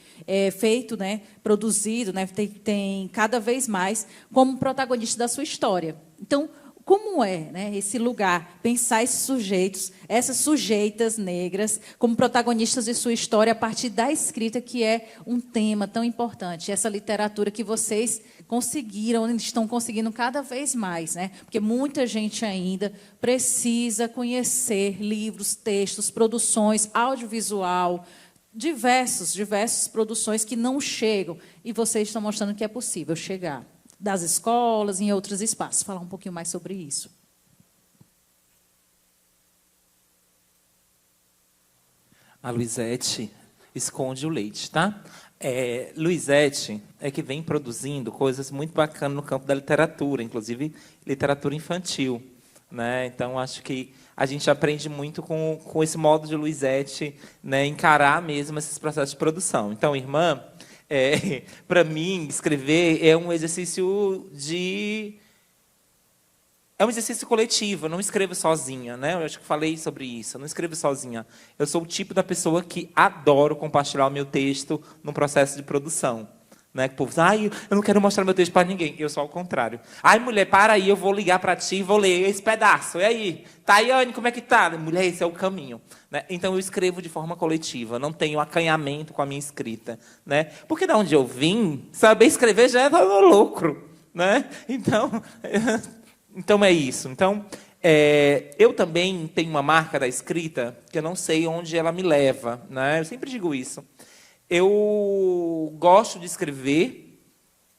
feito, né, produzido, né, tem cada vez mais como protagonista da sua história. Então, como é, né, esse lugar, pensar esses sujeitos, essas sujeitas negras, como protagonistas de sua história a partir da escrita, que é um tema tão importante, essa literatura que vocês conseguiram, estão conseguindo cada vez mais, né? Porque muita gente ainda precisa conhecer livros, textos, produções, audiovisual, diversas produções que não chegam, e vocês estão mostrando que é possível chegar. Das escolas, em outros espaços. Falar um pouquinho mais sobre isso. A Luizete esconde o leite, tá? Luizete é que vem produzindo coisas muito bacanas no campo da literatura, inclusive literatura infantil, né? Então, acho que a gente aprende muito com esse modo de Luizete, né, encarar mesmo esses processos de produção. Então, irmã... para mim, escrever é um exercício coletivo. Eu não escrevo sozinha, né? Eu acho que falei sobre isso. Eu não escrevo sozinha. Eu sou o tipo da pessoa que adoro compartilhar o meu texto no processo de produção. Né? Que o povo diz, eu não quero mostrar meu texto para ninguém. Eu sou ao contrário. Mulher, para aí, eu vou ligar para ti e vou ler esse pedaço. E aí? Tayane, como é que tá? Mulher, esse é o caminho. Né? Então, eu escrevo de forma coletiva. Não tenho acanhamento com a minha escrita. Né? Porque de onde eu vim, saber escrever já é no lucro. Né? Então, é isso. Então, eu também tenho uma marca da escrita que eu não sei onde ela me leva. Né? Eu sempre digo isso. Eu gosto de escrever,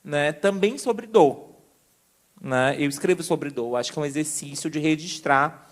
né, também sobre dor. Né? Eu escrevo sobre dor. Acho que é um exercício de registrar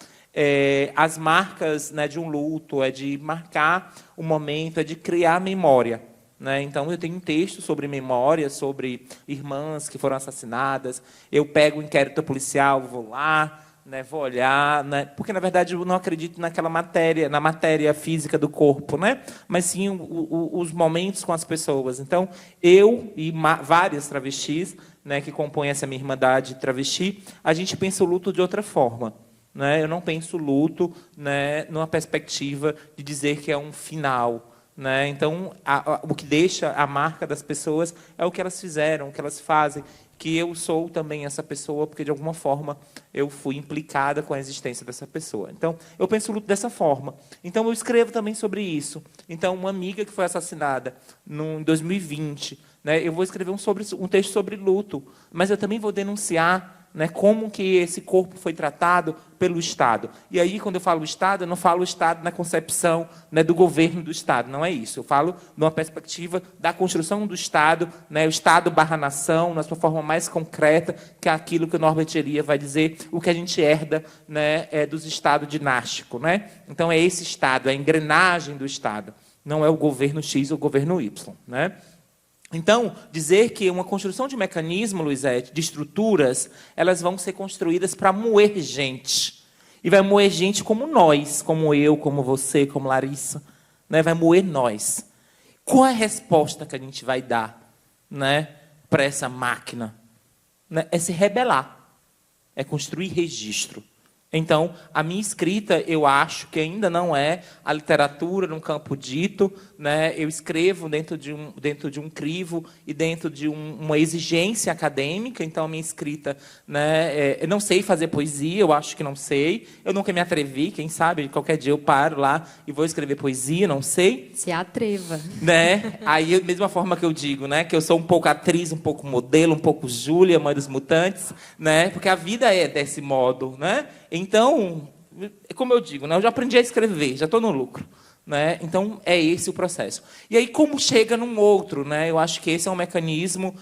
as marcas, né, de um luto, de marcar o momento, de criar memória. Né? Então, eu tenho um texto sobre memória, sobre irmãs que foram assassinadas. Eu pego o inquérito policial, vou lá, né, vou olhar, né, porque, na verdade, eu não acredito naquela matéria, na matéria física do corpo, né, mas sim os momentos com as pessoas. Então, eu e várias travestis, né, que compõem essa minha irmandade travesti, a gente pensa o luto de outra forma. Né? Eu não penso o luto, né, numa perspectiva de dizer que é um final. Né? Então, o que deixa a marca das pessoas é o que elas fizeram, o que elas fazem, que eu sou também essa pessoa, porque, de alguma forma, eu fui implicada com a existência dessa pessoa. Então, eu penso o luto dessa forma. Então, eu escrevo também sobre isso. Então, uma amiga que foi assassinada em 2020, né, eu vou escrever um texto sobre luto, mas eu também vou denunciar né, como que esse corpo foi tratado pelo Estado. E aí, quando eu falo Estado, eu não falo Estado na concepção, né, do governo do Estado, não é isso. Eu falo numa perspectiva da construção do Estado, né, o Estado/nação, na sua forma mais concreta, que é aquilo que o Norbert Elias vai dizer, o que a gente herda, né, dos Estados dinásticos. Né? Então, é esse Estado, é a engrenagem do Estado. Não é o governo X ou o governo Y. Né? Então, dizer que uma construção de mecanismo, Luizete, de estruturas, elas vão ser construídas para moer gente. E vai moer gente como nós, como eu, como você, como Larissa. Né? Vai moer nós. Qual é a resposta que a gente vai dar, né, para essa máquina? Né? É se rebelar. É construir registro. Então, a minha escrita, eu acho que ainda não é a literatura num campo dito. Né? Eu escrevo dentro de um crivo e dentro de uma exigência acadêmica. Então, a minha escrita... Né, eu não sei fazer poesia, eu acho que não sei. Eu nunca me atrevi, quem sabe, qualquer dia eu paro lá e vou escrever poesia, não sei. Se atreva. Né? Aí, da mesma forma que eu digo, né, que eu sou um pouco atriz, um pouco modelo, um pouco Júlia, mãe dos mutantes, né, porque a vida é desse modo, né? Então, como eu digo, né, eu já aprendi a escrever, já estou no lucro. Né? Então, é esse o processo. E aí, como chega num outro? Né? Eu acho que esse é um mecanismo...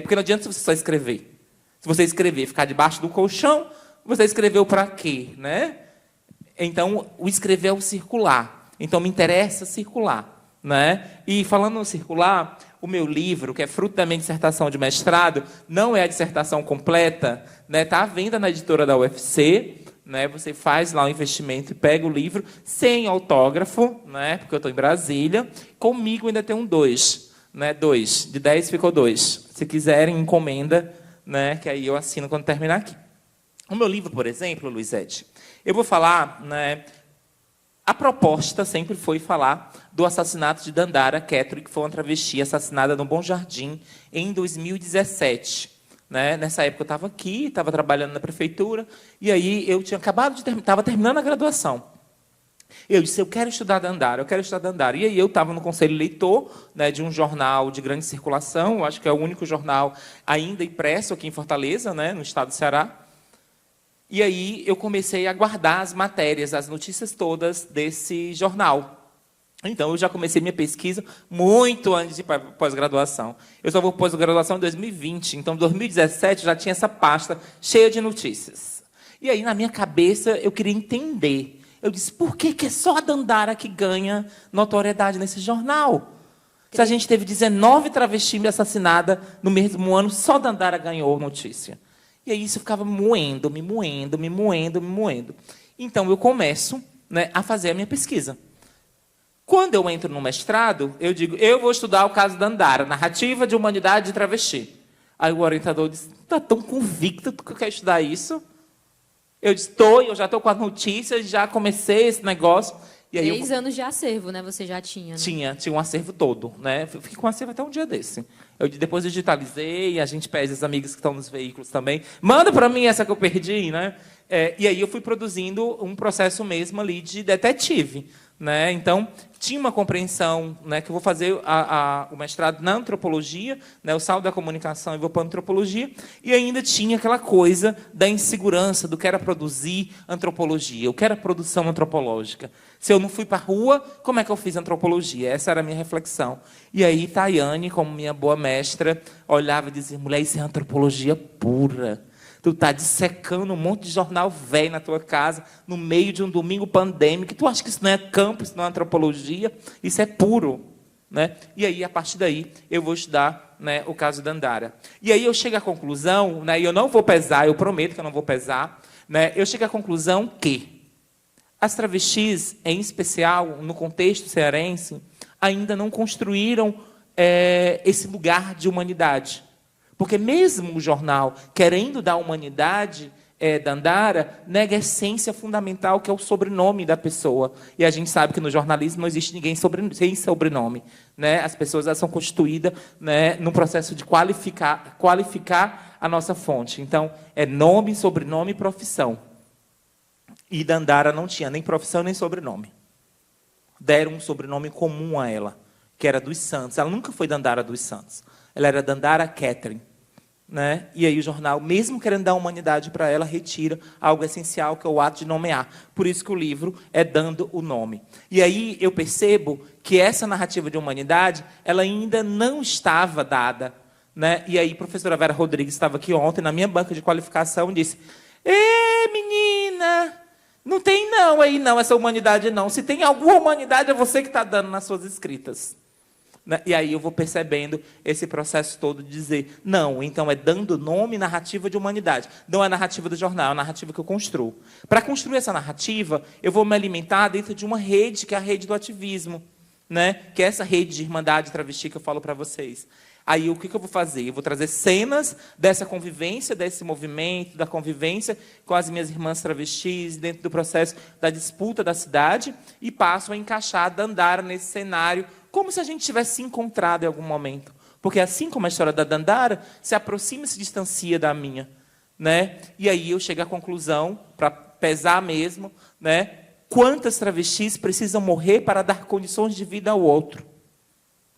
porque não adianta você só escrever. Se você escrever, ficar debaixo do colchão, você escreveu para quê? Né? Então, o escrever é o circular. Então, me interessa circular. Né? E, falando no circular, o meu livro, que é fruto da minha dissertação de mestrado, não é a dissertação completa, né? Está à venda na editora da UFC, né? Você faz lá o investimento e pega o livro sem autógrafo, né? Porque eu estou em Brasília. Comigo ainda tem um 2. Né? 2. De 10 ficou 2. Se quiserem, encomenda, né? Que aí eu assino quando terminar aqui. O meu livro, por exemplo, Luizete, eu vou falar... Né, a proposta sempre foi falar do assassinato de Dandara Kettering, que foi uma travesti assassinada no Bom Jardim em 2017. Né? Nessa época eu estava aqui, estava trabalhando na prefeitura, e aí eu tinha acabado de estava terminando a graduação. Eu disse, eu quero estudar Dandara, eu quero estudar Dandara. E aí eu estava no conselho leitor, né, de um jornal de grande circulação, eu acho que é o único jornal ainda impresso aqui em Fortaleza, né, no estado do Ceará. E aí eu comecei a guardar as matérias, as notícias todas desse jornal. Então, eu já comecei minha pesquisa muito antes de pós-graduação. Eu só vou pós-graduação em 2020. Então, em 2017, já tinha essa pasta cheia de notícias. E aí, na minha cabeça, eu queria entender. Eu disse, por que é só a Dandara que ganha notoriedade nesse jornal? Se a gente teve 19 travestis assassinadas no mesmo ano, só Dandara ganhou notícia. E aí isso ficava me moendo. Então, eu começo, né, a fazer a minha pesquisa. Quando eu entro no mestrado, eu digo, eu vou estudar o caso da Dandara, narrativa de humanidade de travesti. Aí o orientador disse, está tão convicto que eu quero estudar isso? Eu disse, eu já estou com as notícias, já comecei esse negócio. E aí 10 anos de acervo, né? Você já tinha, né? Tinha um acervo todo, né? Eu fiquei com um acervo até um dia desse. Depois eu digitalizei, a gente pede as amigas que estão nos veículos também. Manda para mim essa que eu perdi, né? E aí eu fui produzindo um processo mesmo ali de detetive. Né? Então, tinha uma compreensão, né, que eu vou fazer o mestrado na antropologia, né, o salto da comunicação e vou para a antropologia, e ainda tinha aquela coisa da insegurança do que era produzir antropologia, o que era produção antropológica. Se eu não fui para a rua, como é que eu fiz antropologia? Essa era a minha reflexão. E aí, Tayane, como minha boa mestra, olhava e dizia, mulher, isso é antropologia pura. Tu está dissecando um monte de jornal velho na tua casa, no meio de um domingo pandêmico. Tu acha que isso não é campo, isso não é antropologia? Isso é puro. Né? E aí, a partir daí, eu vou estudar, né, o caso da Dandara. E aí eu chego à conclusão, né, e eu não vou pesar, eu prometo que eu não vou pesar, né, eu chego à conclusão que as travestis, em especial, no contexto cearense, ainda não construíram esse lugar de humanidade. Porque mesmo o jornal, querendo dar humanidade, Dandara, nega a essência fundamental, que é o sobrenome da pessoa. E a gente sabe que no jornalismo não existe ninguém sem sobrenome. Né? As pessoas são constituídas, né, no processo de qualificar a nossa fonte. Então, é nome, sobrenome e profissão. E Dandara não tinha nem profissão nem sobrenome. Deram um sobrenome comum a ela, que era dos Santos. Ela nunca foi Dandara dos Santos. Ela era Dandara Kettering. né? E aí o jornal, mesmo querendo dar humanidade para ela, retira algo essencial, que é o ato de nomear. Por isso que o livro é Dando o Nome. E aí eu percebo que essa narrativa de humanidade, ela ainda não estava dada, né? E aí a professora Vera Rodrigues estava aqui ontem, na minha banca de qualificação, e disse: "Ê, menina, não tem não aí não, essa humanidade não. Se tem alguma humanidade, é você que está dando nas suas escritas." E aí eu vou percebendo esse processo todo de dizer, não, então é dando nome, narrativa de humanidade. Não é a narrativa do jornal, é a narrativa que eu construo. Para construir essa narrativa, eu vou me alimentar dentro de uma rede, que é a rede do ativismo, né? Que é essa rede de irmandade travesti que eu falo para vocês. Aí o que eu vou fazer? Eu vou trazer cenas dessa convivência, desse movimento, da convivência com as minhas irmãs travestis, dentro do processo da disputa da cidade, e passo a encaixar a Dandara nesse cenário, como se a gente tivesse se encontrado em algum momento. Porque assim como a história da Dandara se aproxima e se distancia da minha, né? E aí eu chego à conclusão, para pesar mesmo, né? Quantas travestis precisam morrer para dar condições de vida ao outro,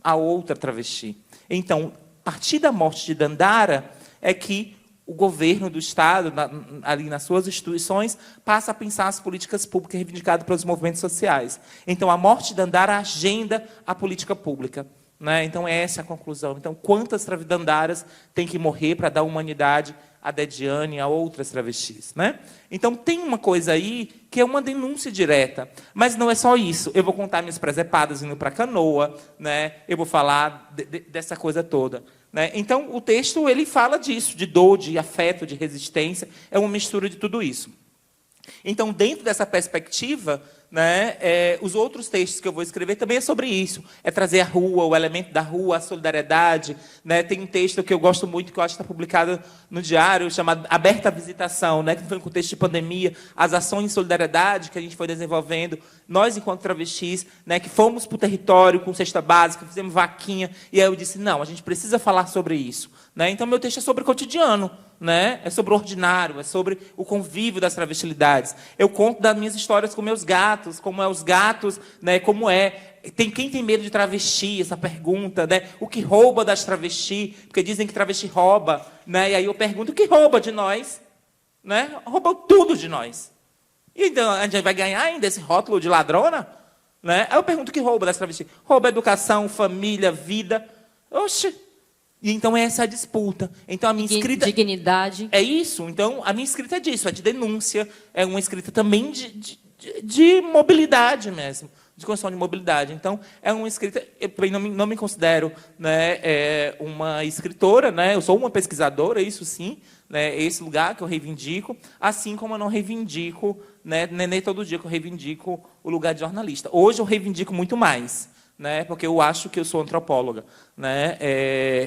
a outra travesti? Então, a partir da morte de Dandara, é que o governo do Estado, ali nas suas instituições, passa a pensar as políticas públicas reivindicadas pelos movimentos sociais. Então, a morte de Dandara agenda a política pública, né? Então, essa é a conclusão. Então, quantas Dandaras têm que morrer para dar humanidade a Dediane e a outras travestis, né? Então, tem uma coisa aí que é uma denúncia direta. Mas não é só isso. Eu vou contar minhas presepadas indo para Canoa, né? Eu vou falar dessa coisa toda, né? Então, o texto ele fala disso, de dor, de afeto, de resistência. É uma mistura de tudo isso. Então, dentro dessa perspectiva, né, os outros textos que eu vou escrever também é sobre isso. É trazer a rua, o elemento da rua, a solidariedade, né? Tem um texto que eu gosto muito, que eu acho que está publicado no Diário, chamado Aberta à Visitação, né? Que foi no contexto de pandemia, as ações de solidariedade que a gente foi desenvolvendo, nós, enquanto travestis, né, que fomos para o território com cesta básica, fizemos vaquinha, e aí eu disse, não, a gente precisa falar sobre isso, né? Então, meu texto é sobre o cotidiano, né? É sobre o ordinário, é sobre o convívio das travestilidades. Eu conto das minhas histórias com meus gatos, como é os gatos, né? Como é. Quem tem medo de travesti? Essa pergunta, né? O que rouba das travesti? Porque dizem que travesti rouba, né? E aí eu pergunto, o que rouba de nós? Né? Rouba tudo de nós. E então, a gente vai ganhar ainda esse rótulo de ladrona? Né? Aí eu pergunto, o que rouba das travesti? Rouba educação, família, vida. Oxe! E então essa é a disputa. Então a minha escrita dignidade. É isso. Então a minha escrita é disso, é de denúncia, é uma escrita também de mobilidade mesmo, de construção de mobilidade. Então é uma escrita. Eu não me considero, né, uma escritora, né? Eu sou uma pesquisadora, isso sim, né? É esse lugar que eu reivindico, assim como eu não reivindico, né? Nem todo dia que eu reivindico o lugar de jornalista. Hoje eu reivindico muito mais, né, porque eu acho que eu sou antropóloga, né,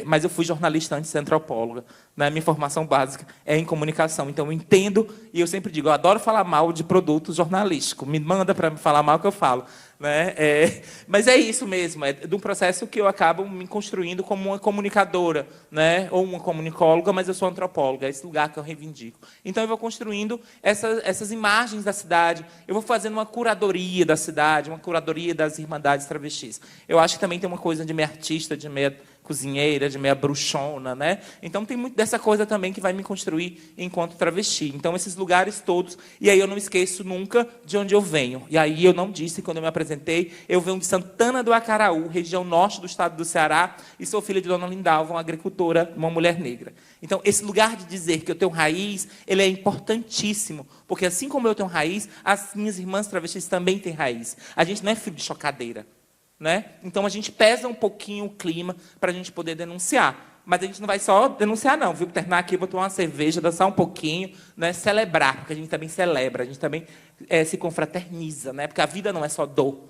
mas eu fui jornalista antes de ser antropóloga, né, minha formação básica é em comunicação, então eu entendo, e eu sempre digo, eu adoro falar mal de produtos jornalísticos, me manda para me falar mal que eu falo, né, mas é isso mesmo, é de um processo que eu acabo me construindo como uma comunicadora, né, ou uma comunicóloga, mas eu sou antropóloga, é esse lugar que eu reivindico. Então eu vou construindo essas imagens da cidade, eu vou fazendo uma curadoria da cidade, uma curadoria das irmandades travestis. Eu acho que também tem uma coisa de meia artista, de meia cozinheira, de meia bruxona, né? Então tem muito dessa coisa também que vai me construir enquanto travesti. Então esses lugares todos, e aí eu não esqueço nunca de onde eu venho. E aí eu não disse quando eu me apresentei, eu venho de Santana do Acaraú, região norte do estado do Ceará, e sou filha de Dona Lindalva, uma agricultora, uma mulher negra. Então esse lugar de dizer que eu tenho raiz, ele é importantíssimo, porque assim como eu tenho raiz, as minhas irmãs travestis também têm raiz. A gente não é filho de chocadeira, né? Então a gente pesa um pouquinho o clima para a gente poder denunciar. Mas a gente não vai só denunciar, não, viu? Terminar aqui, vou tomar uma cerveja, dançar um pouquinho, né? Celebrar, porque a gente também celebra, a gente também se confraterniza, né? Porque a vida não é só dor,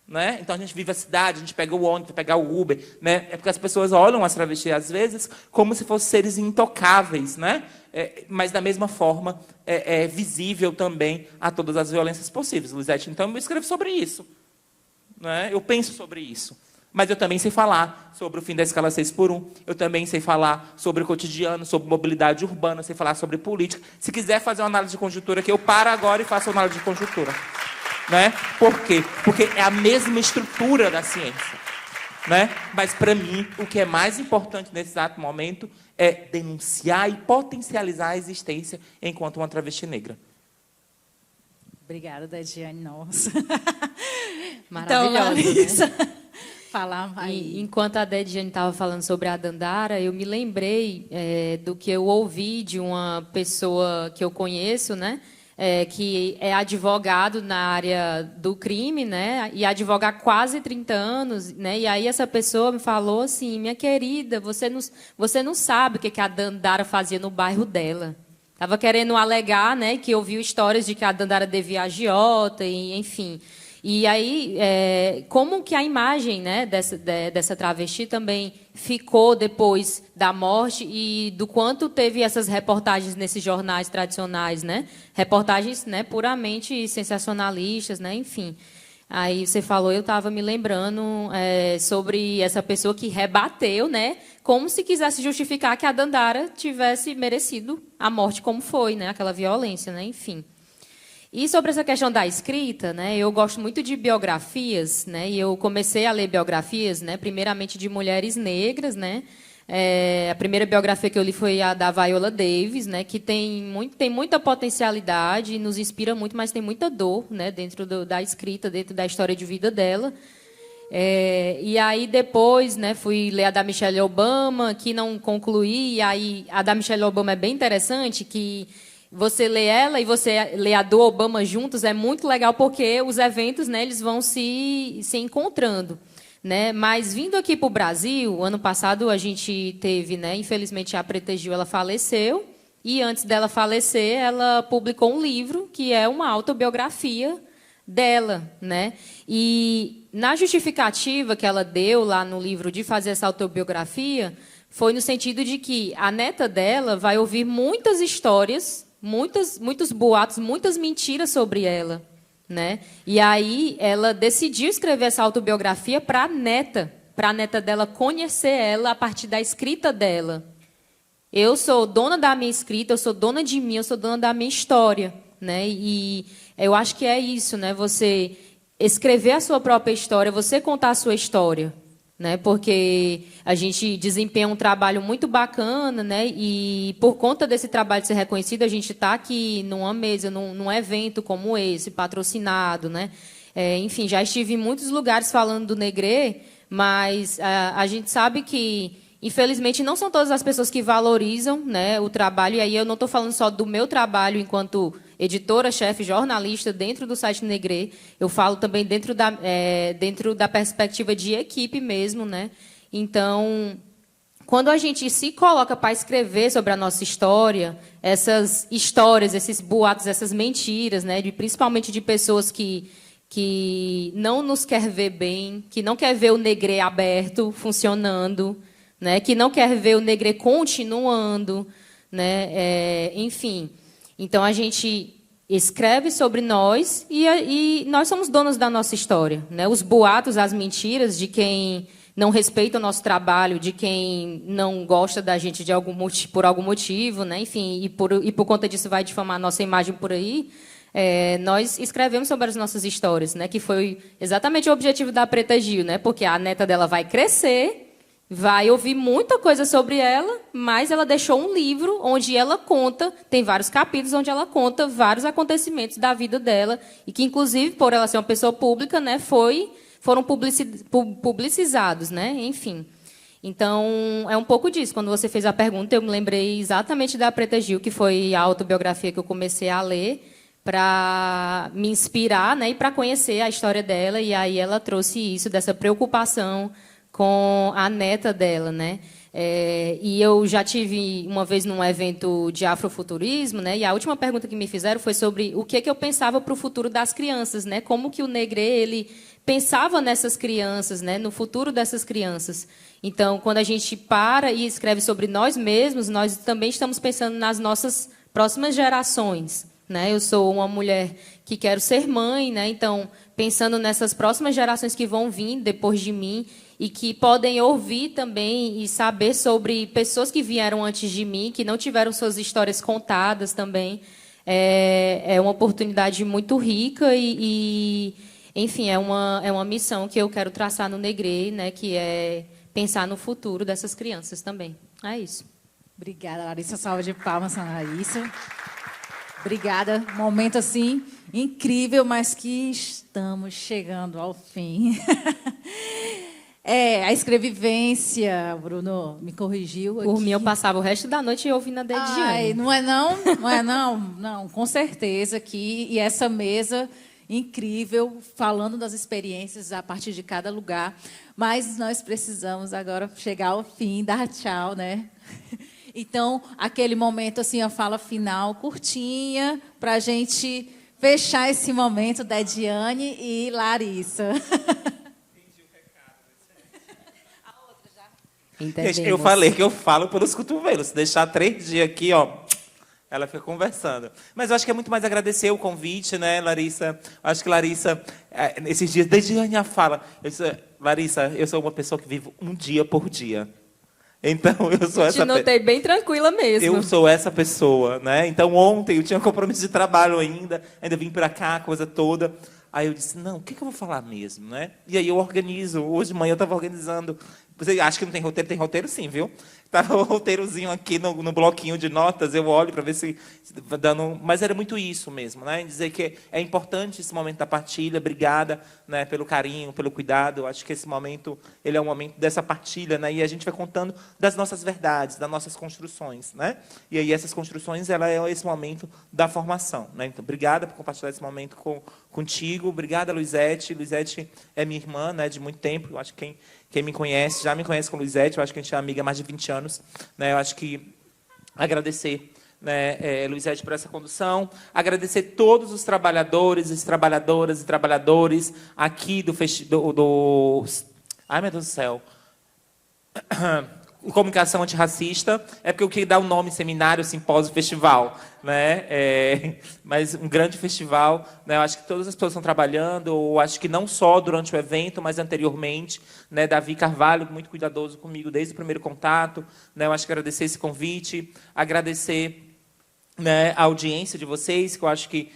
né? Então a gente vive a cidade, a gente pega o ônibus, pega o Uber, né? É porque as pessoas olham as travestis às vezes como se fossem seres intocáveis, né? Mas da mesma forma é visível também a todas as violências possíveis. Luizete, então eu escrevo sobre isso. Né? Eu penso sobre isso. Mas eu também sei falar sobre o fim da escala 6x1. Eu também sei falar sobre o cotidiano, sobre mobilidade urbana, sei falar sobre política. Se quiser fazer uma análise de conjuntura, que eu paro agora e faço uma análise de conjuntura. Né? Por quê? Porque é a mesma estrutura da ciência. né? Mas, para mim, o que é mais importante nesse exato momento é denunciar e potencializar a existência enquanto uma travesti negra. Obrigada, Dediane. Nossa. Maravilhosa, então, Larissa, né? falar aí. Enquanto a Dediane estava falando sobre a Dandara, eu me lembrei do que eu ouvi de uma pessoa que eu conheço, né? Que é advogado na área do crime, né? E advoga há quase 30 anos, né? E aí essa pessoa me falou assim: minha querida, você não sabe o que a Dandara fazia no bairro dela. Estava querendo alegar, né, que ouviu histórias de que a Dandara devia agiota, e, enfim. E aí, como que a imagem, né, dessa travesti também ficou depois da morte e do quanto teve essas reportagens nesses jornais tradicionais, né? Reportagens, né, puramente sensacionalistas, né, enfim. Aí você falou, eu estava me lembrando sobre essa pessoa que rebateu, né, como se quisesse justificar que a Dandara tivesse merecido a morte como foi, né, aquela violência, né, enfim. E sobre essa questão da escrita, né, eu gosto muito de biografias, né, e eu comecei a ler biografias, né, primeiramente de mulheres negras, né. A primeira biografia que eu li foi a da Viola Davis, né, que tem muita potencialidade, nos inspira muito, mas tem muita dor, né, dentro da escrita, dentro da história de vida dela. E aí depois, né, fui ler a da Michelle Obama, que não concluí. E aí a da Michelle Obama é bem interessante, que você lê ela e você lê a do Obama juntos, é muito legal, porque os eventos, né, eles vão se encontrando, né? Mas vindo aqui para o Brasil, ano passado a gente teve, né, infelizmente a Preta Gil, ela faleceu, e antes dela falecer, ela publicou um livro que é uma autobiografia dela, né? E na justificativa que ela deu lá no livro de fazer essa autobiografia, foi no sentido de que a neta dela vai ouvir muitas histórias, muitos boatos, muitas mentiras sobre ela, né? E aí ela decidiu escrever essa autobiografia para a neta dela conhecer ela a partir da escrita dela. Eu sou dona da minha escrita, eu sou dona de mim, eu sou dona da minha história, né? E eu acho que é isso, né? Você escrever a sua própria história, você contar a sua história, né? Porque a gente desempenha um trabalho muito bacana, né? E por conta desse trabalho ser reconhecido, a gente está aqui numa mesa, num evento como esse, patrocinado, né? Enfim, já estive em muitos lugares falando do Negrê, mas a gente sabe que, infelizmente, não são todas as pessoas que valorizam, né, o trabalho. E aí eu não estou falando só do meu trabalho enquanto editora, chefe, jornalista dentro do site Negrê. Eu falo também dentro da perspectiva de equipe mesmo, né? Então, quando a gente se coloca para escrever sobre a nossa história, essas histórias, esses boatos, essas mentiras, né, principalmente de pessoas que não nos quer ver bem, que não quer ver o Negrê aberto, funcionando, né, que não quer ver o Negrê continuando, né, enfim. Então, a gente escreve sobre nós e nós somos donos da nossa história, né? Os boatos, as mentiras de quem não respeita o nosso trabalho, de quem não gosta da gente por algum motivo, né? Enfim, e por conta disso vai difamar a nossa imagem por aí. Nós escrevemos sobre as nossas histórias, né? Que foi exatamente o objetivo da Preta Gil, né? Porque a neta dela vai crescer, vai ouvir muita coisa sobre ela, mas ela deixou um livro onde ela conta, tem vários capítulos onde ela conta vários acontecimentos da vida dela, e que, inclusive, por ela ser uma pessoa pública, né, foram publicizados, né? Enfim. Então, é um pouco disso. Quando você fez a pergunta, eu me lembrei exatamente da Preta Gil, que foi a autobiografia que eu comecei a ler para me inspirar, né, e para conhecer a história dela, e aí ela trouxe isso, dessa preocupação com a neta dela, né? E eu já tive uma vez num evento de afrofuturismo, né? E a última pergunta que me fizeram foi sobre o que eu pensava para o futuro das crianças, né? Como que o Negrê ele pensava nessas crianças, né? No futuro dessas crianças. Então, quando a gente para e escreve sobre nós mesmos, nós também estamos pensando nas nossas próximas gerações, né? Eu sou uma mulher que quero ser mãe, né? Então, pensando nessas próximas gerações que vão vir depois de mim e que podem ouvir também e saber sobre pessoas que vieram antes de mim, que não tiveram suas histórias contadas também. É uma oportunidade muito rica e Enfim, é uma missão que eu quero traçar no Negrei, né, que é pensar no futuro dessas crianças também. É isso. Obrigada, Larissa. Salva de palmas, Ana Larissa. Obrigada. Momento, assim, incrível, mas que estamos chegando ao fim. A escrevivência, Bruno me corrigiu aqui. Por mim, eu passava o resto da noite ouvindo a Dediane. Ai, não é não? Não é não? Não, com certeza aqui. E essa mesa incrível, falando das experiências a partir de cada lugar. Mas nós precisamos agora chegar ao fim, dar tchau, né? Então, aquele momento, assim, a fala final, curtinha, para a gente fechar esse momento da Ediane e Larissa. Gente, eu falei que eu falo pelos cotovelos. Se deixar 3 dias aqui, ó, ela fica conversando. Mas eu acho que é muito mais agradecer o convite, né, Larissa? Acho que Larissa, nesses dias, desde a minha fala, Larissa, eu sou uma pessoa que vivo um dia por dia. Então, eu sou essa pessoa. Te notei bem tranquila mesmo. Eu sou essa pessoa, né? Então, ontem eu tinha um compromisso de trabalho ainda vim para cá, a coisa toda. Aí eu disse, não, o que eu vou falar mesmo, né? E aí eu organizo. Hoje de manhã eu estava organizando. Você acha que não tem roteiro? Tem roteiro sim, viu? Estava o roteirozinho aqui no bloquinho de notas, eu olho para ver se dando... Mas era muito isso mesmo, né? Dizer que é importante esse momento da partilha. Obrigada, né, pelo carinho, pelo cuidado. Eu acho que esse momento ele é um momento dessa partilha, né? E a gente vai contando das nossas verdades, das nossas construções, né? E aí essas construções, ela é esse momento da formação, né? Então, obrigada por compartilhar esse momento contigo. Obrigada, Luizete. Luizete é minha irmã, né, de muito tempo. Eu acho que quem me conhece, já me conhece com Luizete, eu acho que a gente é amiga há mais de 20 anos. Né? Eu acho que agradecer, né, Luizete, por essa condução, agradecer todos os trabalhadores, trabalhadoras e trabalhadores aqui do ai, meu Deus do céu. Comunicação Antirracista, é porque eu queria dar o nome seminário, simpósio, festival, né? Mas um grande festival, né? Eu acho que todas as pessoas estão trabalhando, eu acho que não só durante o evento, mas anteriormente, né? Davi Carvalho, muito cuidadoso comigo desde o primeiro contato, né? Eu acho que agradecer esse convite, agradecer, né, a audiência de vocês, que eu acho que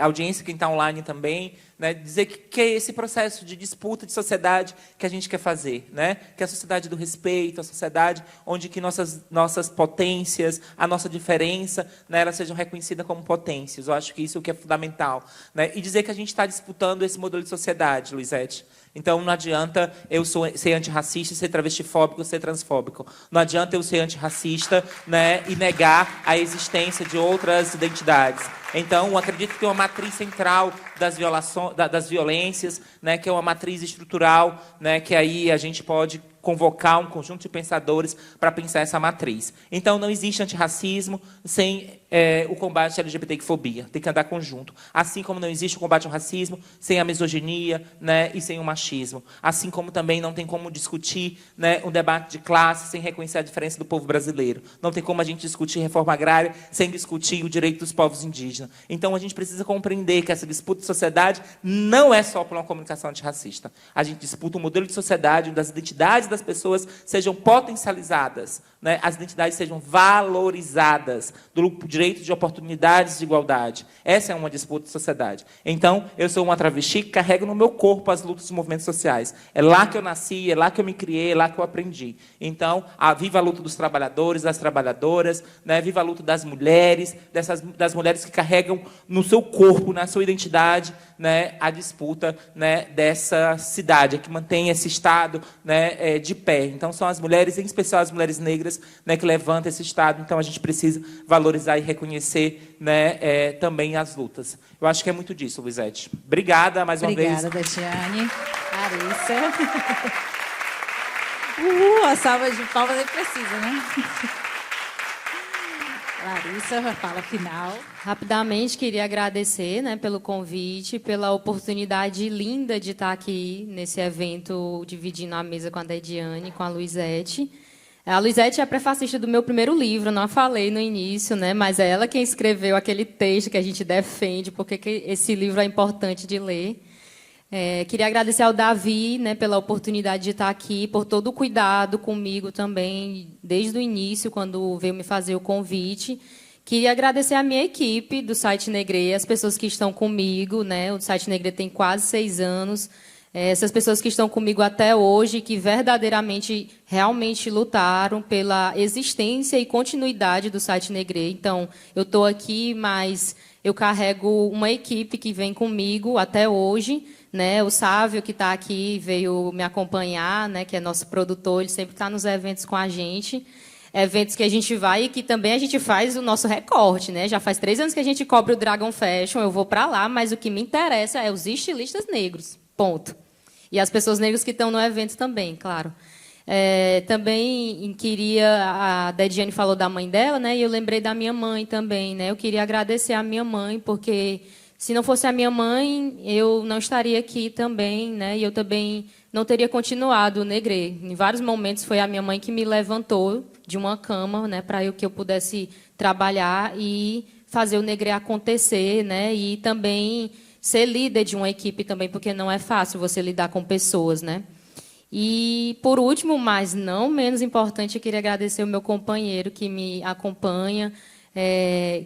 a audiência, quem está online também, né, dizer que é esse processo de disputa de sociedade que a gente quer fazer, né, que é a sociedade do respeito, a sociedade onde que nossas potências, a nossa diferença, né, elas sejam reconhecidas como potências. Eu acho que isso é o que é fundamental, né, e dizer que a gente está disputando esse modelo de sociedade, Luizete. Então, não adianta eu ser antirracista, ser travestifóbico, ser transfóbico. Não adianta eu ser antirracista, né, e negar a existência de outras identidades. Então, eu acredito que tem uma matriz central das violências, né, que é uma matriz estrutural, né, que aí a gente pode convocar um conjunto de pensadores para pensar essa matriz. Então, não existe antirracismo sem o combate à LGBTfobia. Tem que andar conjunto. Assim como não existe o combate ao racismo sem a misoginia, né, e sem o machismo. Assim como também não tem como discutir, né, um debate de classe sem reconhecer a diferença do povo brasileiro. Não tem como a gente discutir reforma agrária sem discutir o direito dos povos indígenas. Então, a gente precisa compreender que essa disputa de sociedade não é só por uma comunicação antirracista. A gente disputa um modelo de sociedade onde as identidades das pessoas sejam potencializadas, né? As identidades sejam valorizadas, do direito de oportunidades de igualdade. Essa é uma disputa de sociedade. Então, eu sou uma travesti que carrego no meu corpo as lutas dos movimentos sociais. É lá que eu nasci, é lá que eu me criei, é lá que eu aprendi. Então, viva a luta dos trabalhadores, das trabalhadoras, né? Viva a luta das mulheres, das mulheres que carregam no seu corpo, na sua identidade, né, a disputa, né, dessa cidade, que mantém esse Estado, né, de pé. Então, são as mulheres, em especial as mulheres negras, né, que levantam esse Estado. Então, a gente precisa valorizar e reconhecer, né, também as lutas. Eu acho que é muito disso, Luizete. Obrigada mais uma vez. Obrigada, Dediane. Larissa. A salva de palmas é precisa, né? Larissa, a fala final. Rapidamente, queria agradecer, né, pelo convite, pela oportunidade linda de estar aqui nesse evento, dividindo a mesa com a Dediane, com a Luizete. A Luizete é a prefacista do meu primeiro livro, não a falei no início, né, mas é ela quem escreveu aquele texto que a gente defende, porque esse livro é importante de ler. Queria agradecer ao Davi, né, pela oportunidade de estar aqui, por todo o cuidado comigo também, desde o início, quando veio me fazer o convite. Queria agradecer a minha equipe do Site Negrê, as pessoas que estão comigo, né? O Site Negrê tem quase 6 anos. Essas pessoas que estão comigo até hoje, que verdadeiramente, realmente lutaram pela existência e continuidade do Site Negrê. Então, eu estou aqui, mas eu carrego uma equipe que vem comigo até hoje, né? O Sávio, que está aqui, veio me acompanhar, né? Que é nosso produtor, ele sempre está nos eventos com a gente. Eventos que a gente vai e que também a gente faz o nosso recorte, né? Já faz 3 anos que a gente cobre o Dragon Fashion, eu vou para lá, mas o que me interessa é os estilistas negros, ponto. E as pessoas negras que estão no evento também, claro. Também queria, a Dediane falou da mãe dela, né? E eu lembrei da minha mãe também, né? Eu queria agradecer a minha mãe, porque se não fosse a minha mãe, eu não estaria aqui também, né? E eu também não teria continuado o Negrê. Em vários momentos foi a minha mãe que me levantou de uma cama, né, para que eu pudesse trabalhar e fazer o Negrê acontecer, né? E também ser líder de uma equipe também, porque não é fácil você lidar com pessoas, né? E, por último, mas não menos importante, eu queria agradecer o meu companheiro que me acompanha,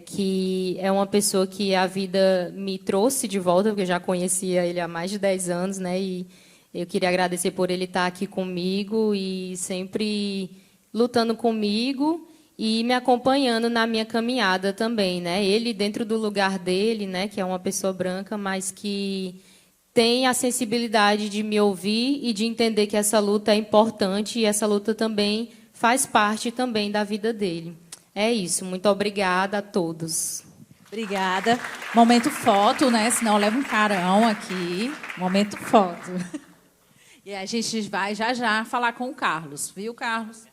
que é uma pessoa que a vida me trouxe de volta, porque eu já conhecia ele há mais de 10 anos, né? E eu queria agradecer por ele estar aqui comigo e sempre lutando comigo e me acompanhando na minha caminhada também, né? Ele dentro do lugar dele, né? Que é uma pessoa branca, mas que tem a sensibilidade de me ouvir e de entender que essa luta é importante e essa luta também faz parte também da vida dele. É isso. Muito obrigada a todos. Obrigada. Momento foto, né? Senão leva um carão aqui. Momento foto. E a gente vai já falar com o Carlos, viu, Carlos?